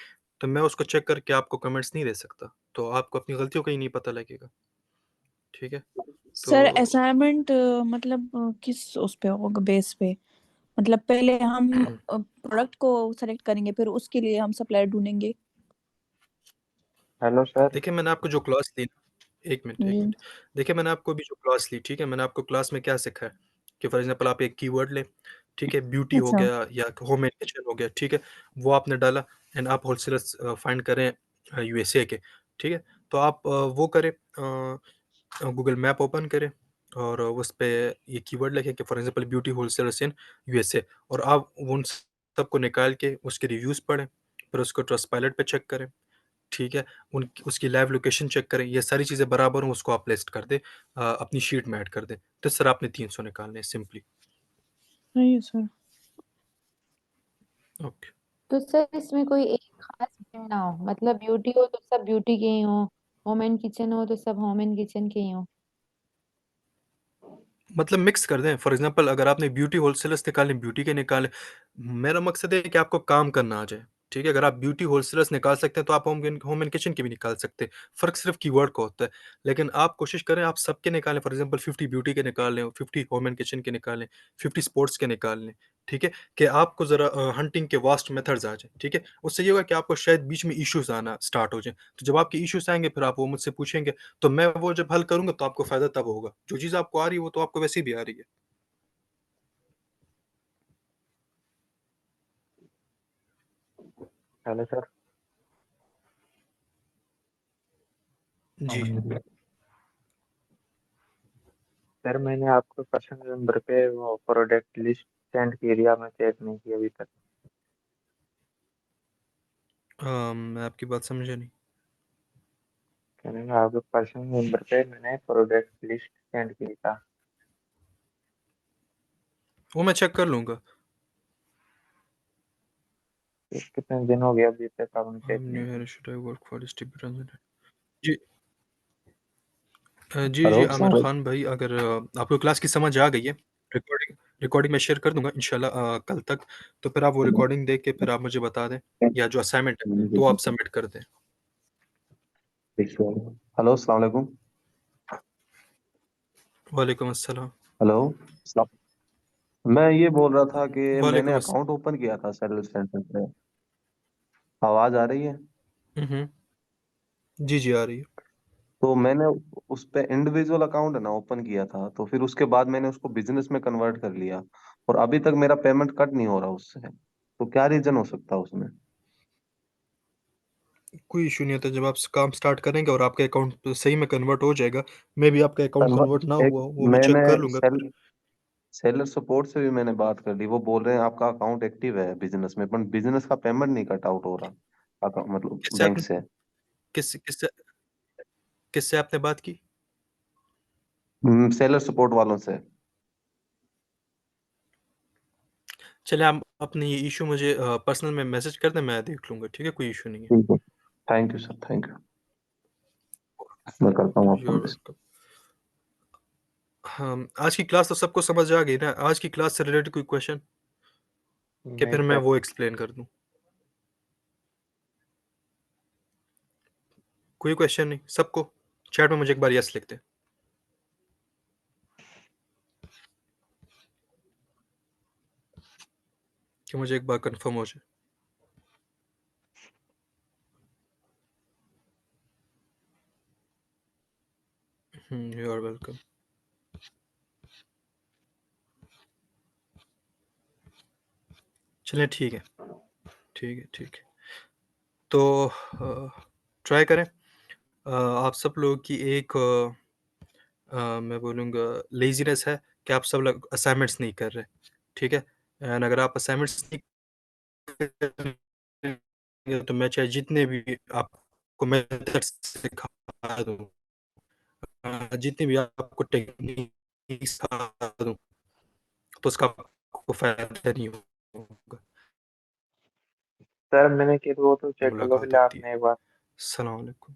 तो मैं उसको चेक करके आपको कमेंट्स नहीं दे सकता। तो आपको अपनी गलतियों का ही नहीं पता लगेगा, ठीक है? सर तो असाइनमेंट मतलब किस उस पे होगा, बेस पे? मतलब पहले हम प्रोडक्ट को सेलेक्ट करेंगे, फिर उसके लिए हम सप्लायर ढूंढेंगे। Hello sir. देखिए, मैंने आपको जो क्लास ली, एक जी। मिनट। देखिए, मैंने आपको अभी जो क्लास ली, ठीक है? मैंने आपको क्लास में क्या सिखाया कि फॉर एग्जांपल आप एक कीवर्ड लें, ठीक है? ब्यूटी हो अच्छा। गया या होम एंड किचन हो गया, ठीक है? वो आपने डाला, एंड आप होलसेलर्स फाइंड करें यूएसए के, ठीक है? तो आप वो करें, गूगल मैप ओपन करें, और उस पे ये कीवर्ड लिखें कि for example beauty wholesalers in USA, और आप उन सबको निकाल के उसके रिव्यूज़ पढ़ें, फिर उसको ट्रस्टपाइलट पे चेक करें, ठीक है? उसकी लाइव लोकेशन चेक करें, ये सारी चीज़ें बराबर हों, उसको आप लिस्ट कर दें, अपनी शीट में ऐड कर दें। तो सर आपने 300 निकालने हैं सिंपली। सही है सर। ओके। तो सर इसमें कोई एक खास ब्रांड ना हो, मतलब ब्यूटी हो तो सब ब्यूटी के ही हो, होम एंड किचन हो तो सब होम एंड किचन के ही हो। मतलब मिक्स कर दें। फॉर एग्जांपल अगर आपने ब्यूटी होलसेलर्स निकाले, ब्यूटी के निकाले। मेरा मकसद है कि आपको काम करना आ जाए, ठीक है? अगर आप ब्यूटी होलसेलर्स निकाल सकते हैं, तो आप होम एंड किचन के भी निकाल सकते हैं। फ़र्क सिर्फ़ कीवर्ड का होता है। लेकिन आप कोशिश करें आप सबके निकालें, फॉर एग्जांपल 50 ब्यूटी के निकाल लें, 50 होम एंड किचन के निकाल लें, 50 स्पोर्ट्स के निकाल लें, ठीक है? कि आपको ज़रा हंटिंग के वास्ट मेथड्स आ जाएँ, ठीक है? उससे ये होगा कि आपको शायद बीच में इश्यूज़ आना स्टार्ट हो जाएँ। तो जब आपके इश्यूज़ आएँगे, फिर आप वो मुझसे पूछेंगे, तो मैं वो जब हल करूँगा, तो आपको फ़ायदा तब होगा। जो चीज़ आपको आ रही है, वो तो आपको वैसे ही भी आ रही है। Hello sir. जी। सर मैंने आपको क्वेश्चन नंबर पे वो प्रोडक्ट लिस्ट सेंड की एरिया में चेक नहीं की अभी तक। मैं आपकी बात समझा नहीं। कहने का आपके क्वेश्चन नंबर पे मैंने प्रोडक्ट लिस्ट सेंड की था। वो मैं चेक कर लूँगा। कितने दिन हो गए अभी तक आपने चेक न्यू नहीं हियर की? Should I work for distributor. जी। जी, हेलो आमिर सर। खान भाई, अगर आपको क्लास की समझ आ गई है, रिकॉर्डिंग रिकॉर्डिंग मैं शेयर कर दूँगा इंशाल्लाह कल तक। तो फिर आप वो रिकॉर्डिंग देख के फिर आप मुझे बता दें, या जो असाइनमेंट है, तो आप सबमिट कर दें। हेलो अस्सलाम वालेकुम। वालेकुम अस्सलाम। हेलो मैं ये बोल रहा था कि मैंने वालेकुम अकाउंट ओपन किया था सर्विस सेंटर पे। आवाज आ रही है? हुँ। जी, जी, आ रही है। तो मैंने उस पे इंडिविजुअल अकाउंट है ना ओपन किया था, तो फिर उसके बाद मैंने उसको बिजनेस में कन्वर्ट कर लिया, और अभी तक मेरा पेमेंट कट नहीं हो रहा उससे। तो क्या रीजन हो सकता है उसमें? कोई इश्यू नहीं होता, जब आप काम स्टार्ट करेंगे और आपका अकाउंट सही में कन्वर्ट हो जाएगा। मेबी आपका अकाउंट कन्वर्ट ना एक हुआ हो, वो मैं मैंने चेक कर लूँगा। सेलर सपोर्ट से भी मैंने बात कर ली, वो बोल रहे हैं आपका अकाउंट एक्टिव है बिजनेस में, पर बिजनेस का पेमेंट नहीं कट आउट हो रहा मतलब किससे बैंक आपने से। किस किससे किससे आपने बात की? सेलर सपोर्ट वालों से। चलिए, आप अपनी ये इश्यू मुझे पर्सनल में मैसेज कर दें, मैं देख लूँगा, ठीक है? कोई इश्यू नहीं है। ठीक है। Thank you sir, thank you. मैं करता हूँ यू आर आपको। वेलकम। हाँ, आज की क्लास तो सबको समझ आ गई ना? आज की क्लास से रिलेटेड कोई क्वेश्चन? कि फिर मैं वो एक्सप्लेन कर दूं? कोई क्वेश्चन नहीं सबको? चैट में मुझे एक बार यस लिख दे। कि मुझे एक बार कंफर्म हो जाए। You are welcome. चलिए ठीक है, ठीक है, ठीक है। तो ट्राई करें। आप सब लोगों की एक मैं बोलूँगा लेज़ीनेस है कि आप सब लोग असाइनमेंट्स नहीं कर रहे, ठीक है? एंड अगर आप असाइनमेंट्स नहीं करेंगे तो मैं चाहे जितने भी आपको मेथड्स सिखा दूँ, जितनी भी आपको टेक्निक सिखा दूँ, तो उसका आपको फ़ायदा नहीं होगा। सर मैंने कि वो तो चेक कर लो मुलाकात पहले होती है। आपने एक बार। अस्सलाम वालेकुम।